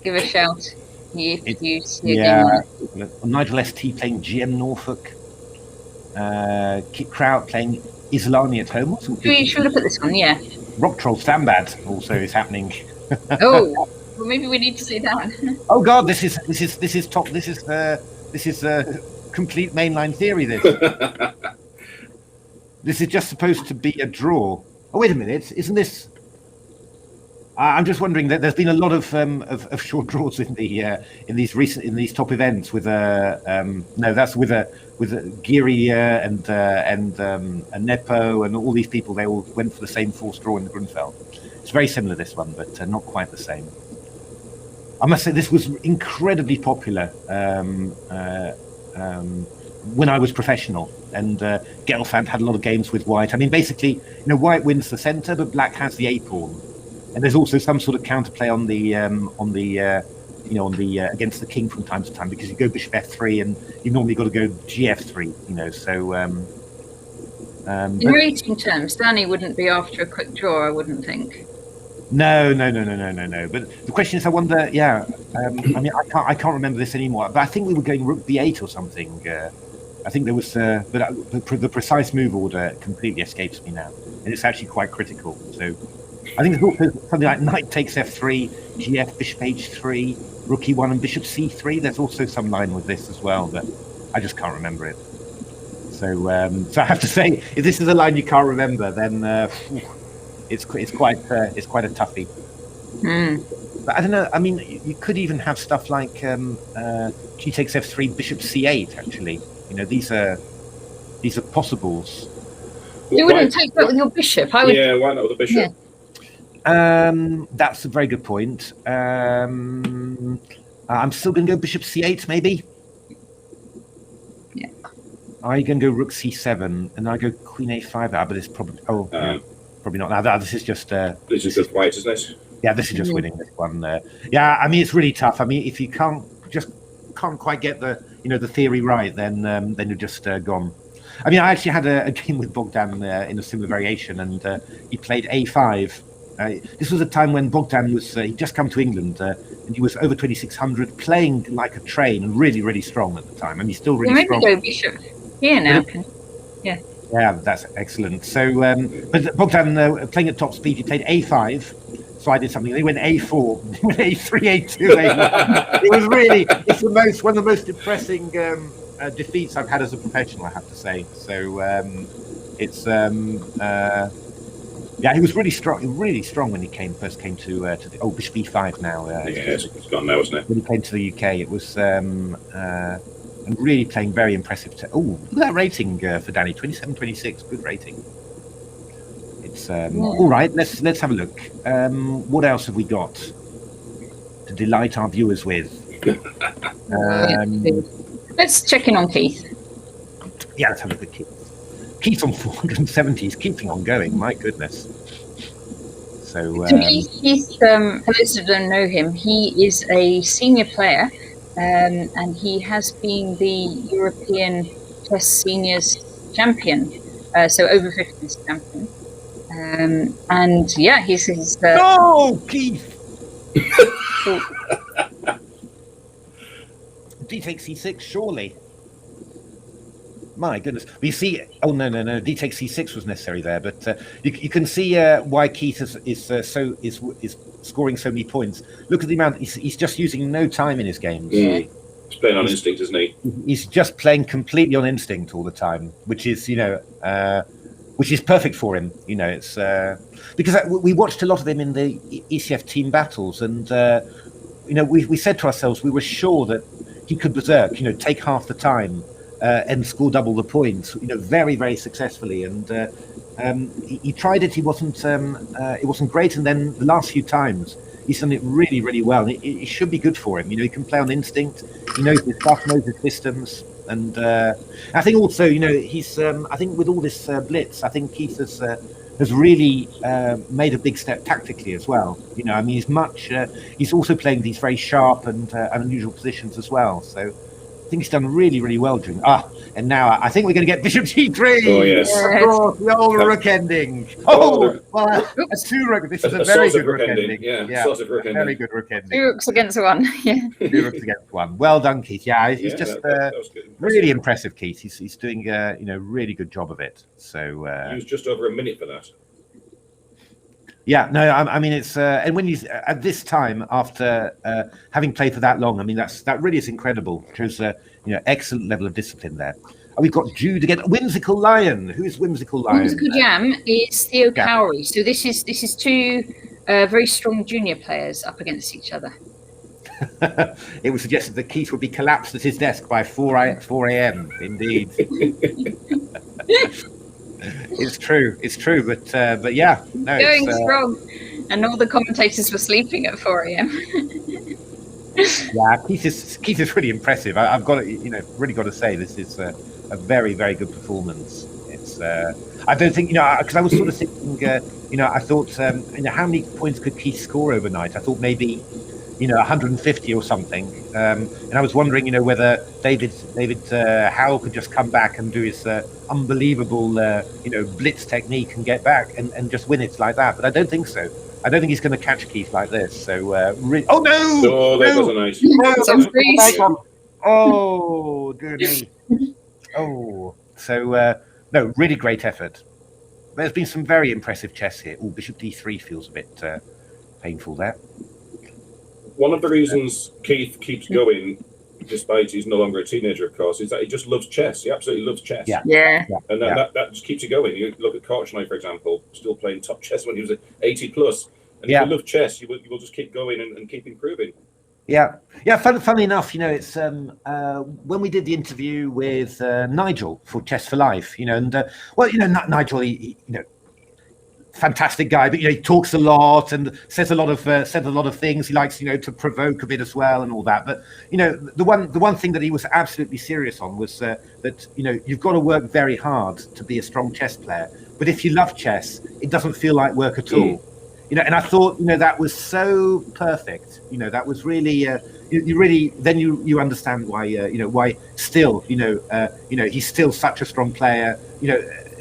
Give a shout if you see a game. Nigel ST playing GM Norfolk. Kit Kraut playing Islani at home. We should look at this one. Yeah. Rock Troll Stambad also is happening. Oh. Well, maybe we need to see that. Oh God, this is top. This is complete mainline theory. This is just supposed to be a draw. Oh wait a minute, isn't this? I'm just wondering that there's been a lot of short draws in these top events with that's with Giri and Nepo and all these people. They all went for the same forced draw in the Grunfeld. It's very similar this one, but not quite the same. I must say this was incredibly popular when I was professional, and Gelfand had a lot of games with white. I mean, basically, white wins the center, but black has the a pawn, and there's also some sort of counterplay on the against the king from time to time, because you go bishop f3 and you've normally got to go gf3. So. In rating terms, Danny wouldn't be after a quick draw, I wouldn't think. No. But the question is, I wonder. Yeah, I mean, I can't remember this anymore. But I think we were going rook b8 or something. I think there was, but the precise move order completely escapes me now, and it's actually quite critical. So I think there's also something like knight takes f3, gf, bishop h3, rook e1, and bishop c3. There's also some line with this as well, but I just can't remember it. So I have to say, if this is a line you can't remember, then it's quite a toughie. But I don't know. I mean, you could even have stuff like G takes F3, Bishop C8. Actually, these are possibles. You wouldn't take that with your bishop. I would. Yeah, why not with a bishop? Yeah. That's a very good point. I'm still going to go Bishop C8, maybe. Yeah. I can go Rook C7, and I go Queen A5. But it's probably probably not now. This is just this is just white, isn't it? Yeah, this is just winning this one. Yeah, I mean it's really tough. I mean, if you can't quite get the the theory right, then you're just gone. I mean, I actually had a game with Bogdan in a similar variation, and he played A5. This was a time when Bogdan was he'd just come to England, and he was over 2600, playing like a train, and really, really strong at the time. And he's still really strong. Maybe go bishop here now. Yeah. Yeah, that's excellent. So, but Bogdan playing at top speed, he played A5. So I did something. He went A4, he went A3, A2, A1. It was really, it's one of the most depressing defeats I've had as a professional, I have to say. So it's yeah, he was really strong when he first came to the Bishop E5 now. Yeah, it's gone now, isn't it? When he came to the UK, it was and really playing very impressive. Look at that rating for Danny, 27-26, good rating. It's all right. Let's have a look. What else have we got to delight our viewers with? Let's check in on Keith. Yeah, let's have a look at Keith. Keith on 470 is keeping on going. My goodness. So Keith, for those who don't know him, he is a senior player, and he has been the European Chess Seniors champion, so over 50s champion. And yeah, he's no, Keith. D takes C6, surely. My goodness. We see. Oh no. D takes C6 was necessary there, but you can see why Keith is scoring so many points. Look at the amount. He's just using no time in his games. He's playing on instinct, isn't he? He's just playing completely on instinct all the time, which is which is perfect for him. It's because we watched a lot of him in the ECF team battles, and we said to ourselves we were sure that he could berserk, take half the time and score double the points, very, very successfully. And he tried it. It wasn't great. And then the last few times he's done it really, really well. It should be good for him. He can play on instinct. He knows his stuff, knows his systems. And I think also, he's. I think with all this blitz, I think Keith has really made a big step tactically as well. I mean, he's also playing these very sharp and unusual positions as well. So I think he's done really, really well during. And now I think we're going to get Bishop G3. Oh yes, of course, the old rook ending. Well, a two rook. This is a very good rook ending. Yeah, sort of rook ending. Very good rook ending. 2 rooks against 1. Yeah. 2 rooks against 1. Well done, Keith. Yeah, he's just really impressive, Keith. He's doing really good job of it. So he was just over a minute for that. Yeah, no, I mean it's and when you at this time after having played for that long, I mean that really is incredible. Shows excellent level of discipline there. We've got Jude again. Whimsical Lion. Who's Whimsical Lion? Whimsical Jam is Theo Cowrie. So this is 2 very strong junior players up against each other. It was suggested that Keith would be collapsed at his desk by 4 a.m. Indeed. It's true, but yeah, no, going strong, and all the commentators were sleeping at 4 a.m. Yeah, Keith is really impressive. I've got to, really got to say this is a very, very good performance. It's I don't think because I was sort of thinking, I thought, how many points could Keith score overnight? I thought maybe 150 or something, and I was wondering whether David Howell could just come back and do his unbelievable blitz technique and get back and just win it like that, but I don't think so. I don't think he's going to catch Keith like this. So oh no! Oh, that was a nice. Oh, dear me. Oh, so no, really great effort. There's been some very impressive chess here. Oh, Bishop D3 feels a bit painful there. One of the reasons Keith keeps going, despite he's no longer a teenager, of course, is that he just loves chess. He absolutely loves chess. Yeah. And that just keeps you going. You look at Korchnoi, for example, still playing top chess when he was at 80 plus. And if you love chess, you will just keep going and keep improving. Yeah. Funnily enough, it's when we did the interview with Nigel for Chess for Life, and Nigel, he fantastic guy, but he talks a lot and says a lot of things. He likes to provoke a bit as well and all that. But the one thing that he was absolutely serious on was that you've got to work very hard to be a strong chess player. But if you love chess, it doesn't feel like work at all. And I thought, that was so perfect. That was really, you understand why, why still, he's still such a strong player.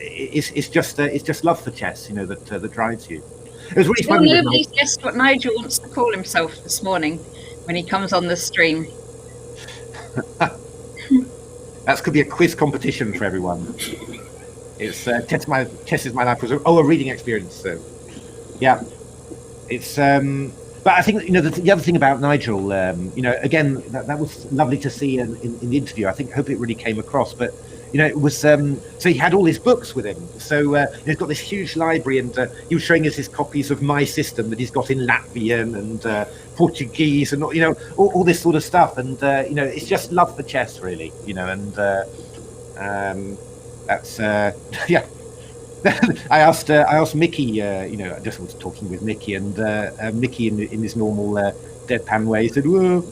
It's just love for chess, that drives you. It was really funny. Nobody's guessed what Nigel wants to call himself this morning when he comes on the stream. That could be a quiz competition for everyone. It's chess is my life was a reading experience. So. Yeah, it's but I think the other thing about Nigel, again that was lovely to see in the interview. I hope it really came across. But it was so he had all his books with him. So he's got this huge library, and he was showing us his copies of My System that he's got in Latvian and Portuguese, and all this sort of stuff. And it's just love for chess, really. And that's yeah. I asked Mickey, I just was talking with Mickey, and Mickey in his normal deadpan way said, well,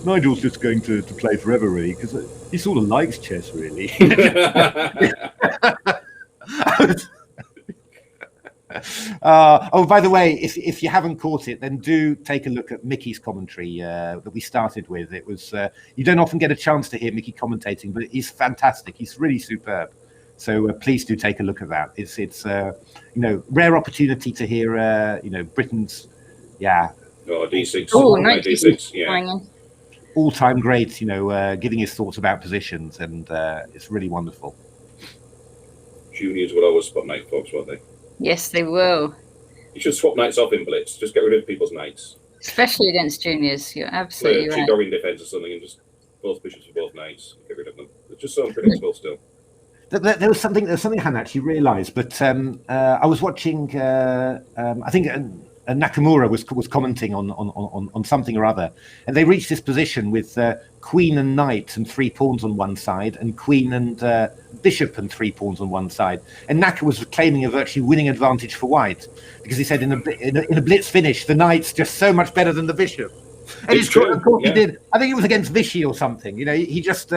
Nigel's just going to play forever, really, because he sort of likes chess, really. By the way, if you haven't caught it, then do take a look at Mickey's commentary that we started with. It was you don't often get a chance to hear Mickey commentating, but he's fantastic. He's really superb. So please do take a look at that. It's rare opportunity to hear Britain's D6. Oh, nice D6. Yeah. All-time great. Giving his thoughts about positions, and it's really wonderful. Juniors will always spot knight folks, won't they? Yes, they will. You should swap knights off in blitz. Just get rid of people's knights. Especially against juniors. You're absolutely right. Go in defense or something, and just both bishops for both knights. Get rid of them. It's just so unpredictable still. There was something I hadn't actually realised, but I was watching. I think Nakamura was commenting on something or other, and they reached this position with queen and knight and 3 pawns on one side, and queen and bishop and 3 pawns on one side. And Naka was claiming a virtually winning advantage for white because he said in a blitz finish, the knight's just so much better than the bishop. And it's true. Of course, he did. I think it was against Vichy or something. He just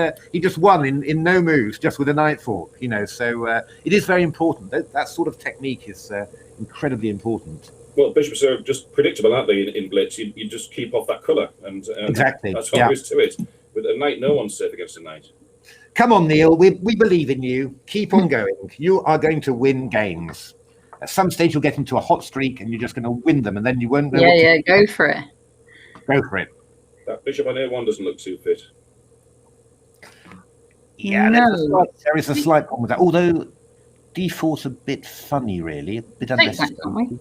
won in no moves, just with a knight fork. So it is very important. That sort of technique is incredibly important. Well, bishops are just predictable, aren't they? In blitz, you just keep off that colour, and exactly. That's all there is to it. With a knight, no one's safe against a knight. Come on, Neil. We believe in you. Keep on going. You are going to win games. At some stage, you'll get into a hot streak, and you're just going to win them, and then you won't know. Yeah, go for it. Go for it. That bishop on A1 doesn't look too fit. Yeah, no. There is a slight problem with that. Although D4's a bit funny, really. A bit unnecessary.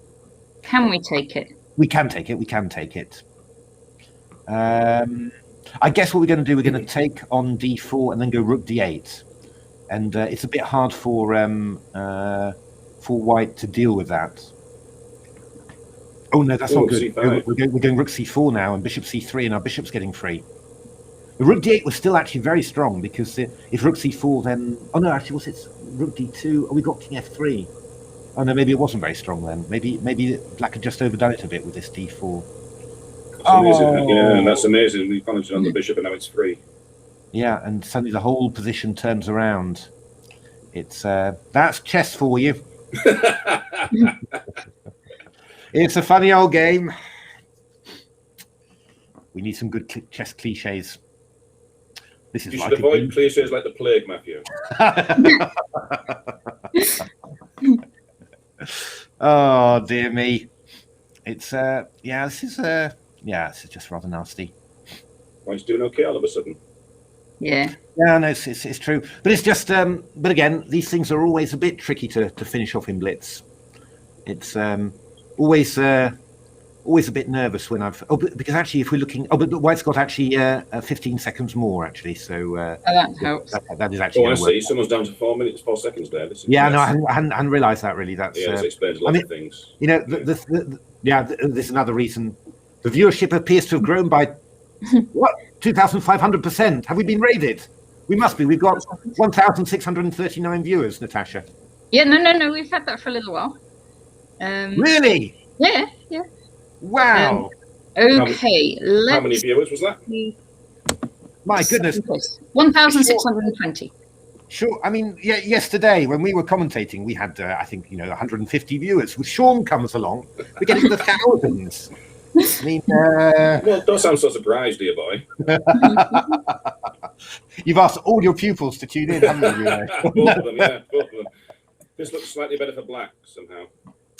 Can we take it? We can take it. We can take it. I guess what we're going to do, we're going to take on D4 and then go Rook D8. And it's a bit hard for White to deal with that. Oh, no, that's not good. We're going Rook C4 now and Bishop C3, and our bishop's getting free. The Rook D8 was still actually very strong, because if Rook C4, then... Oh, no, actually, was it Rook D2? Oh, we got King F3. Oh, no, maybe it wasn't very strong then. Maybe Black had just overdone it a bit with this D4. That's amazing. Yeah, that's amazing. We commented on the bishop, and now it's free. Yeah, and suddenly the whole position turns around. It's that's chess for you. It's a funny old game. We need some good chess cliches. This is you should avoid cliches like the plague, Matthew. Oh dear me. It's this is just rather nasty. White's doing okay all of a sudden. Yeah. Yeah, no, it's true. But it's just but again, these things are always a bit tricky to finish off in blitz. It's always a bit nervous when because actually if we're looking but White's got actually 15 seconds more actually, so that helps. That is actually I see. Someone's down to 4 minutes 4 seconds there. Yeah, no, I hadn't realized that really. That's this explains a lot of things. The Yeah, this is another reason. The viewership appears to have grown by, what, 2,500%. Have we been raided? We must be. We've got 1,639 viewers, Natasha. Yeah, no. We've had that for a little while. Really? Yeah. Wow. Okay. How many viewers was that? My goodness. 1,620. Sure. I mean, yesterday when we were commentating, we had, I think, 150 viewers. When Sean comes along, we're getting the thousands. I mean, well, don't sound so surprised, dear boy. You've asked all your pupils to tune in, haven't you? Both of them. This looks slightly better for black somehow.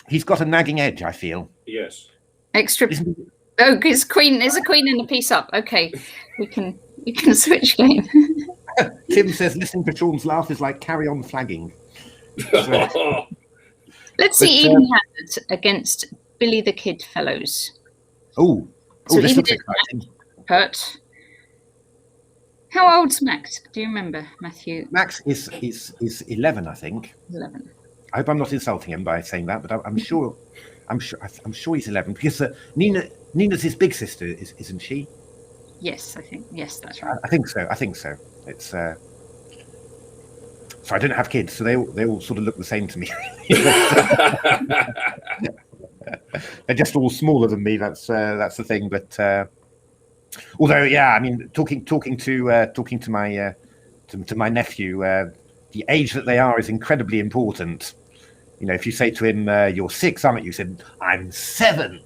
He's got a nagging edge, I feel. Yes. Extra. Oh, it's queen. There's a queen and a piece up. Okay, we can switch game. Tim says listening to Sean's laugh is like carry on flagging. So, Let's see even handed against Billy the Kid Fellows. Oh, So this even looks if exciting. Hurt. How old's Max? Do you remember, Matthew? Max is 11, I think. 11. I hope I'm not insulting him by saying that, but I'm sure he's 11 because Nina's his big sister, isn't she? Yes, I think. Yes, that's right. I think so. It's so I don't have kids, so they all sort of look the same to me. They're just all smaller than me. That's the thing. But although, yeah, I mean, talking to my nephew, the age that they are is incredibly important. If you say to him, "You're 6, aren't you?" You said, "I'm 7."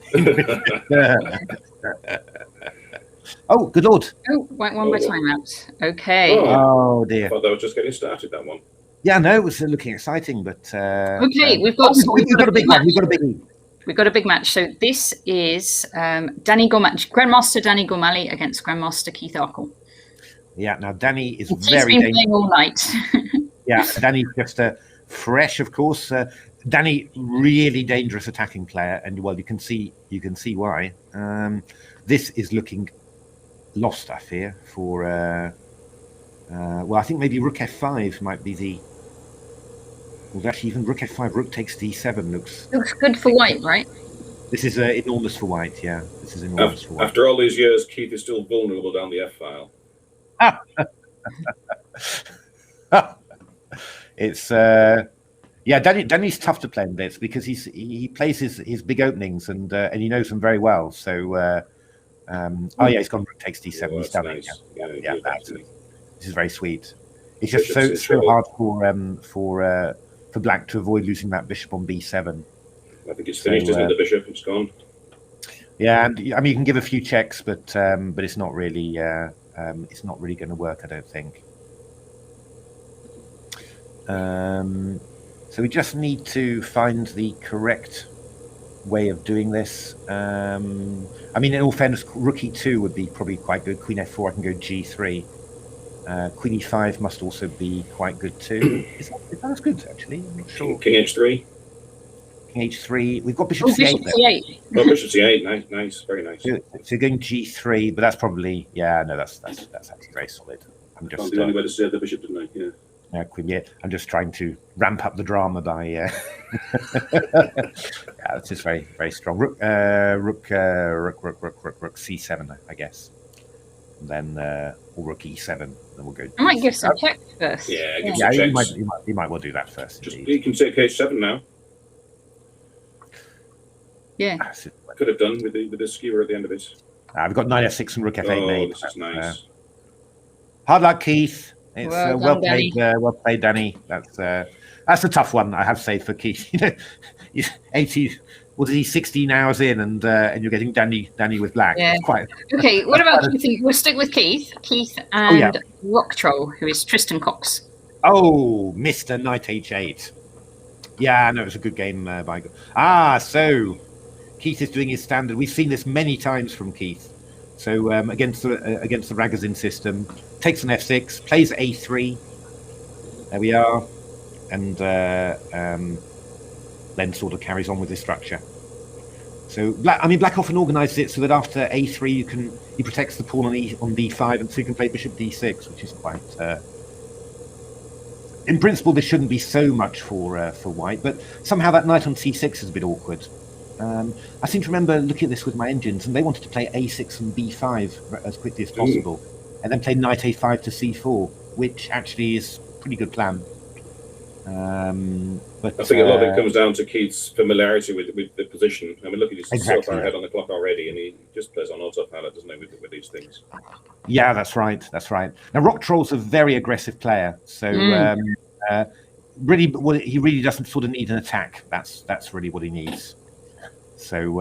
Oh, good lord! Oh, went one by timeout. Okay. Oh dear. I thought they were just getting started, that one. Yeah, no, it was looking exciting, but Okay, we've got a big one. We've got a biggie. We've got a big match. So this is Grandmaster Danny Gormally against Grandmaster Keith Arkle. Yeah, now Danny is He's very been dangerous. playing all night. Yeah, Danny's just fresh, of course. Danny, really dangerous attacking player, and well, you can see why. This is looking lost, I fear, for well, I think maybe Rook F5 might be the. Well, actually, even Rook F5, Rook takes D7 looks good for white, right? This is enormous for white. Yeah, this is enormous for white. After all these years, Keith is still vulnerable down the F file. It's yeah, Danny's tough to play in this because he plays his big openings and he knows them very well. So oh yeah, he's gone Rook takes D7. He's done nice. it. Yeah, this is very sweet. It's just so hard for black to avoid losing that bishop on B7. I think it's finished, isn't it? The bishop, it's gone. Yeah, and I mean you can give a few checks, but it's not really going to work, I don't think. So we just need to find the correct way of doing this. I mean, in all fairness, Rook E2 would be probably quite good. Queen F4, I can go G3. Queen E5 must also be quite good too. Is that as good, actually? I'm not sure. King H3. King H3. We've got Bishop C8 Bishop there. C8. Oh, Bishop C8. Nice. Very nice. So going G3, but that's probably, yeah, no, that's actually very solid. I'm just the only way to save the bishop, didn't I? Yeah. Queen, yeah. I'm just trying to ramp up the drama by. Yeah, this is very, very strong. Rook C7, I guess. And then or Rook E7. Then we'll go. I might give some checks first. Yeah, give some checks. You might well do that first. You can take H7 now. Yeah. Could have done with the skewer at the end of it. We've got Knight F6 and Rook F8. Oh, this is nice. Hard luck, Keith. It's well played, Danny. Well played, Danny. That's a tough one, I have to say, for Keith. He's 16 hours in, and you're getting Danny with black. Yeah. Quite. Okay. What about you think we'll stick with Keith and Rock Troll, who is Tristan Cox. Oh, Mr. Knight H8. Yeah, no, it was a good game by. So Keith is doing his standard. We've seen this many times from Keith. So against the Ragozin system, takes an F6, plays A3. There we are, and then sort of carries on with this structure. So black often organises it so that after A3 he protects the pawn on D5, and so you can play Bishop D6, which is quite. In principle, this shouldn't be so much for white, but somehow that knight on C6 is a bit awkward. I seem to remember looking at this with my engines, and they wanted to play A6 and B5 as quickly as possible, and then play knight A5 to C4, which actually is a pretty good plan. But I think a lot of it comes down to Keith's familiarity with the position. I mean, look at he's so far ahead on the clock already, and he just plays on autopilot, doesn't he, with these things? Yeah, that's right. That's right. Now, Rock Troll's a very aggressive player, so really, he really doesn't sort of need an attack. That's really what he needs. So,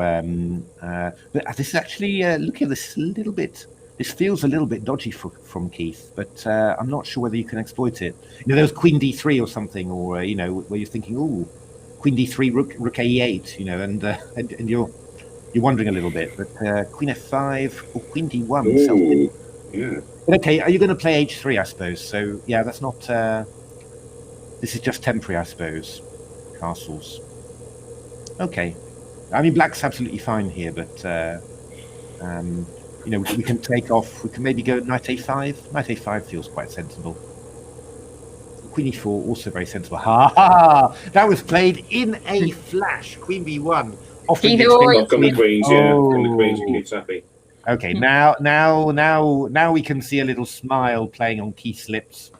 but this is actually looking at this a little bit. This feels a little bit dodgy from Keith, but I'm not sure whether you can exploit it. You know, there was Queen D3 or something, or you know, where you're thinking, "Oh, Queen D3, Rook A8," you know, and you're wondering a little bit. But Queen F5 or Queen D1. Ooh, yeah. But okay, are you going to play H3? I suppose. So yeah, that's not. This is just temporary, I suppose. Castles. Okay, I mean, Black's absolutely fine here, but. You know, we can take off. We can maybe go knight A5. Knight A5 feels quite sensible. Queen E4 also very sensible. Ha ha! That was played in a flash. Queen B1. Often come the queens, yeah. Come the queens and Keith's happy. Okay, now we can see a little smile playing on Keith's lips.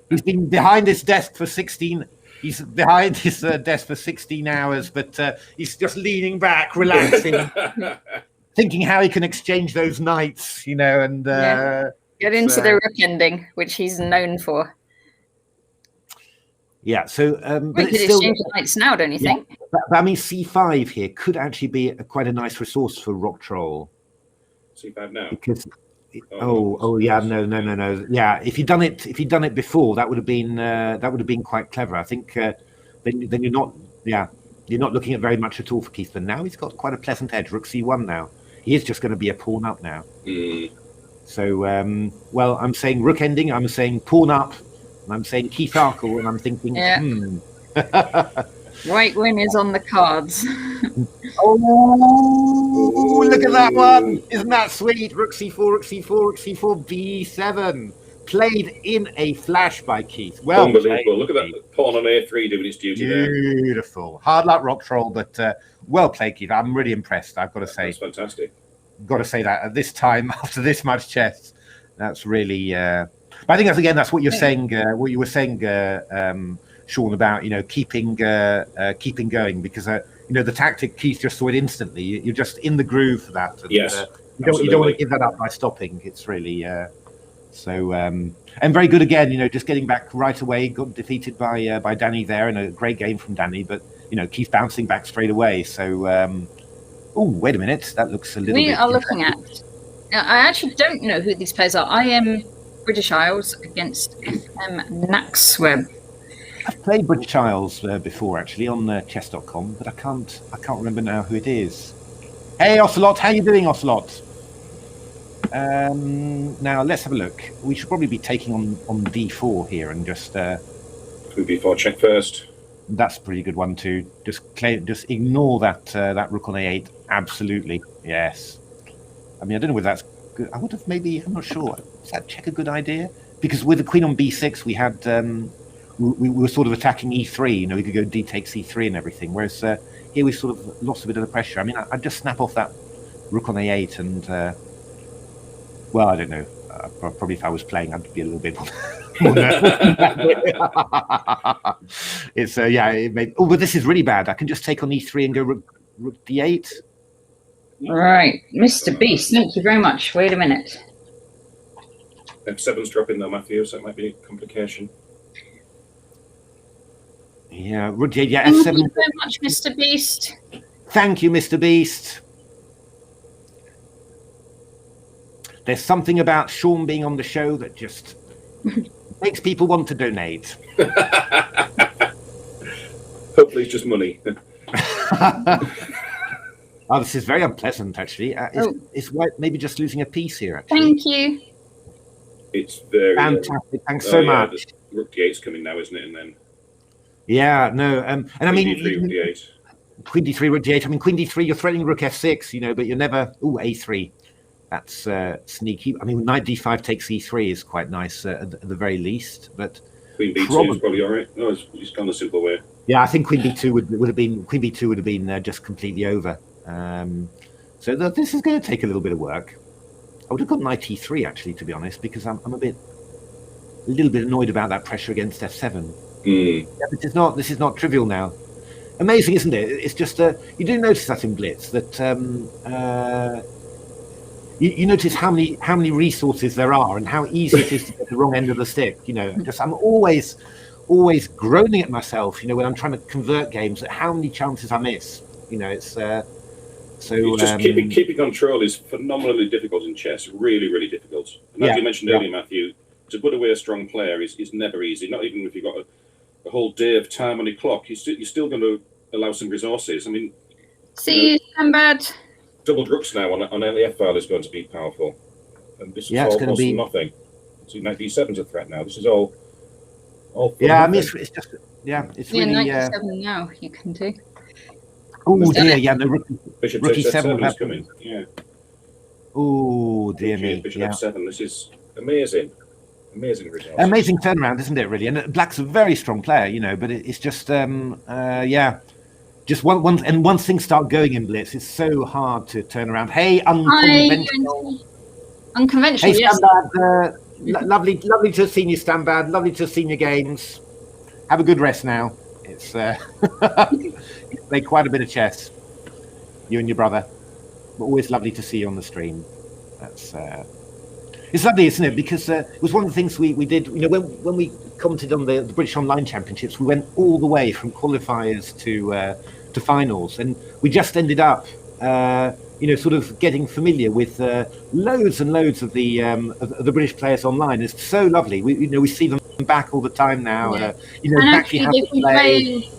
He's been behind his desk for 16. He's behind his desk for 16 hours, but he's just leaning back, relaxing. Thinking how he can exchange those knights, you know, and get into the rook ending, which he's known for. Yeah, so we could exchange the knights now, don't you think? But I mean, C5 here could actually be quite a nice resource for Rock Troll. C5 now, because no. Yeah, if you'd done it before, that would have been quite clever. I think then you're not looking at very much at all for Keith. But now he's got quite a pleasant edge. Rook C1 now. He is just going to be a pawn up now. So, well, I'm saying rook ending, I'm saying pawn up, and I'm saying Keith Arkle, and I'm thinking, Right win is on the cards. Oh, look at that one. Isn't that sweet? Rook C4, Rook C4, Rook C4, B7. Played in a flash by Keith. Well, unbelievable. Look at that pawn on A3 doing its duty there. Beautiful. Hard luck, Rock Troll, but well played, Keith. I'm really impressed, I've got to say. That's fantastic. Got to say that at this time, after this much chess, that's really... but I think that's what you're saying, what you were saying, Sean, about, you know, keeping going, because, you know, the tactic, Keith just saw it instantly. You're just in the groove for that. And, yes. You don't want to give that up by stopping. It's really... So, and very good again, you know, just getting back right away, got defeated by Danny there, and a great game from Danny, but, you know, Keith bouncing back straight away. So, oh, wait a minute, that looks a little bit... We are looking at... I actually don't know who these players are. I am British Isles against FM Naxweb. I've played British Isles before, actually, on chess.com, but I can't remember now who it is. Hey, Ocelot, how you doing, Ocelot? Now let's have a look. We should probably be taking on D4 here and just B4 check first. That's a pretty good one too. Just just ignore that rook on A8. Absolutely, yes. I mean, I don't know whether that's good. I would have maybe. I'm not sure. Is that check a good idea? Because with the queen on B6, we had we were sort of attacking E3. You know, we could go D takes E3 and everything. Whereas here we sort of lost a bit of the pressure. I mean, I'd just snap off that rook on A8 and. Well, I don't know. Probably if I was playing, I'd be a little bit more It's it made. Oh, but this is really bad. I can just take on E3 and go rook D8. Right, Mr. Beast. Thank you very much. Wait a minute. F7's dropping though, Matthew, so it might be a complication. Yeah, rook D8. Yeah, Thank F7. you very much, Mr. Beast. Thank you, Mr. Beast. There's something about Sean being on the show that just makes people want to donate. Hopefully it's just money. Oh, this is very unpleasant, actually. Is White maybe just losing a piece here, actually? Thank you. It's very... Fantastic. Thanks so much. Rook D8's coming now, isn't it? And then... Yeah, no. And I mean... D3, Rook D8. Queen D3, Rook D8. I mean, Queen D3, you're threatening Rook F6, you know, but you're never... Ooh, A3. That's sneaky. I mean, knight D5 takes E3 is quite nice at the very least, but Queen B2 is probably all right. No, he's gone the simple way. Yeah, I think Queen B2 would have been just completely over. So this is going to take a little bit of work. I would have got knight e3 actually, to be honest, because I'm a little bit annoyed about that pressure against f7. Yeah, this is not trivial now. Amazing, isn't it? It's just you do notice that in Blitz that you notice how many resources there are and how easy it is to get the wrong end of the stick. Just I'm always groaning at myself. When I'm trying to convert games, at how many chances I miss. It's so. Just keeping control is phenomenally difficult in chess. Really, really difficult. And as you mentioned earlier, Matthew, to put away a strong player is never easy. Not even if you've got a whole day of time on your clock, you're still going to allow some resources. I mean, see, Standard. Double rooks now on early f-file is going to be powerful, and this is all going to be nothing. So knight d7's a threat now. This is all. Yeah, I mean, it's just it's really. Knight d7 now you can do. Oh dear, yeah, no Bishop e7 is coming. Yeah. Oh dear me. Bishop f7. This is amazing. Amazing result. Amazing turnaround, isn't it? Really, and Black's a very strong player, but it's just just once things start going in Blitz, it's so hard to turn around. Hey, unconventional. Unconventional. Hey, yes. Standard, lovely to have seen you, Standard. Lovely to have seen your games. Have a good rest now. It's played quite a bit of chess, you and your brother. But always lovely to see you on the stream. That's it's lovely, isn't it? Because it was one of the things we did. When we commented on the British Online Championships, we went all the way from qualifiers to finals, and we just ended up, sort of getting familiar with loads and loads of the British players online. It's so lovely. We see them back all the time now. Yeah. Actually have to play.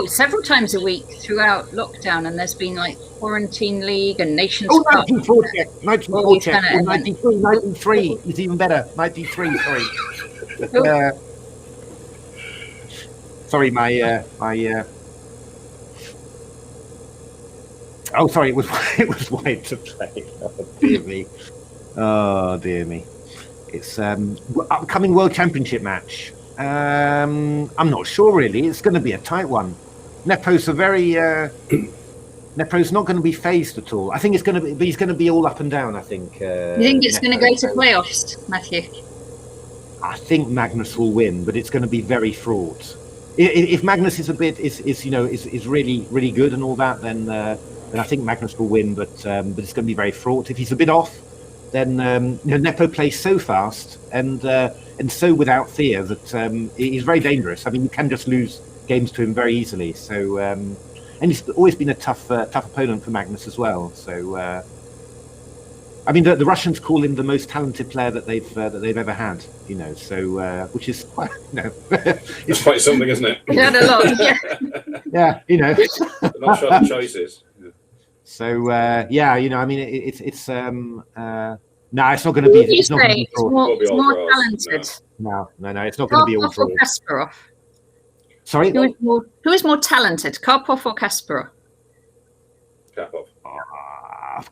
Several times a week throughout lockdown, and there's been like Quarantine League and Nations Cup. 94 check. 93 is even better. 93, sorry. Sorry, my oh, sorry, it was white to play. Oh dear me. It's upcoming World Championship match. I'm not sure really. It's going to be a tight one. Nepo's Nepo's not going to be phased at all. I think it's going to be. But he's going to be all up and down. I think. You think it's going to go to playoffs, Matthew? I think Magnus will win, but it's going to be very fraught. If Magnus is really good and all that, then I think Magnus will win. But it's going to be very fraught. If he's a bit off, then Nepo plays so fast and so without fear that he's very dangerous. I mean, you can just lose games to him very easily. So, and he's always been a tough opponent for Magnus as well. So, I mean, the Russians call him the most talented player that they've ever had. So which is quite, it's quite something, isn't it? He had a lot. Yeah, not short of choices. Yeah. So I mean, it's no, it's not going to be. It's not going to be it's more talented. No, it's not going to be all draws. Kasparov. Sorry, who is more talented, Karpov or Kasparov? Karpov.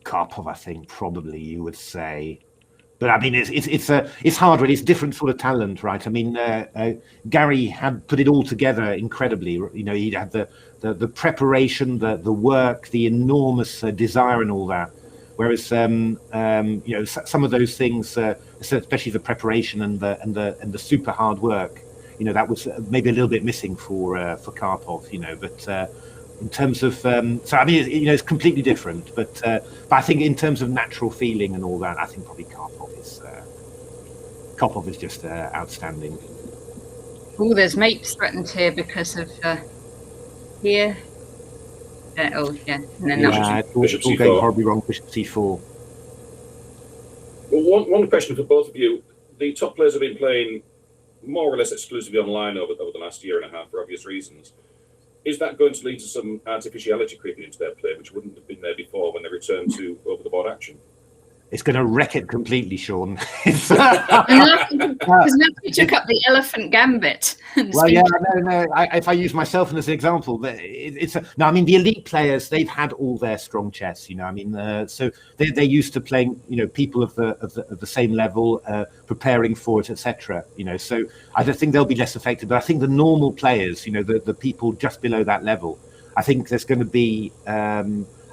Karpov, I think probably you would say, but I mean it's hard really. It's different sort of talent, right? I mean, Gary had put it all together incredibly. He had the preparation, the work, the enormous desire, and all that. Whereas some of those things, especially the preparation and the super hard work, that was maybe a little bit missing for Karpov. But in terms of so I mean, it's completely different. But I think in terms of natural feeling and all that, I think probably Karpov is just outstanding. Oh, there's mates threatened here because of here. And then it's all going horribly wrong. Bishop c4. Well, one question for both of you: the top players have been playing more or less exclusively online over the last year and a half for obvious reasons. Is that going to lead to some artificiality creeping into their play, which wouldn't have been there before when they returned to over-the-board action? it's going to wreck it completely, Sean. Because now you took up the elephant gambit. Well, yeah, no. If I use myself as an example, no. I mean, the elite players, they've had all their strong chess. You know, I mean, so they're used to playing, you know, people of the same level, preparing for it, etc. You know, so I don't think they'll be less affected. But I think the normal players, you know, the people just below that level, I think there's going to be.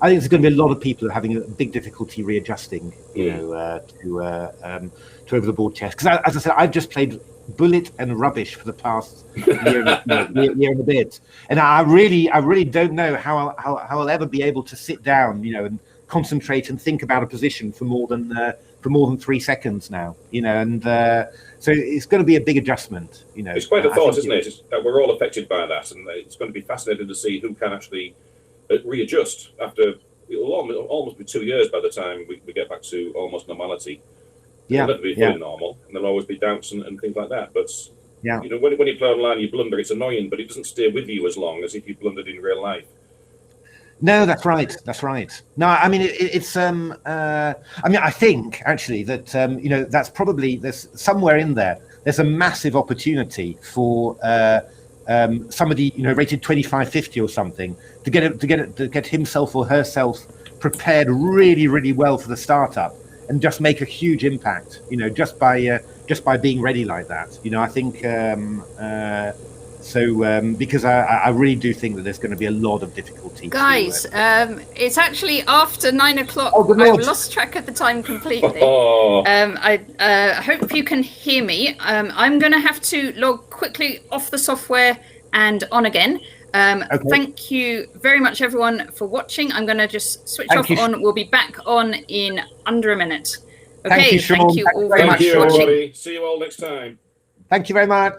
I think there's going to be a lot of people who are having a big difficulty readjusting, you know, to over the board chess. Because as I said, I've just played bullet and rubbish for the past year and a bit, and I really don't know how I'll ever be able to sit down, you know, and concentrate and think about a position for more than 3 seconds now, you know, and so it's going to be a big adjustment, you know. It's quite a thought, isn't it? We're all affected by that, and it's going to be fascinating to see who can actually readjust after. It'll almost be 2 years by the time we get back to almost normality. Yeah, it'll be fully normal, and there'll always be doubts and things like that. But yeah, you know, when you play online, you blunder. It's annoying, but it doesn't stay with you as long as if you blundered in real life. No, that's right. No, I mean it's. I mean, I think actually that you know, that's probably, there's somewhere in there. There's a massive opportunity for somebody, you know, rated 2550 or something to get himself or herself prepared really, really well for the startup and just make a huge impact, you know, just by being ready like that. You know, I think because I really do think that there's going to be a lot of difficulty. Guys, it's actually after 9 o'clock. Oh, good I've Lord. lost track of the time completely. Oh. I hope you can hear me. I'm going to have to log quickly off the software and on again. Okay. Thank you very much, everyone, for watching. I'm going to just switch off on. We'll be back on in under a minute. Okay, thank you all very much for watching. See you all next time. Thank you very much.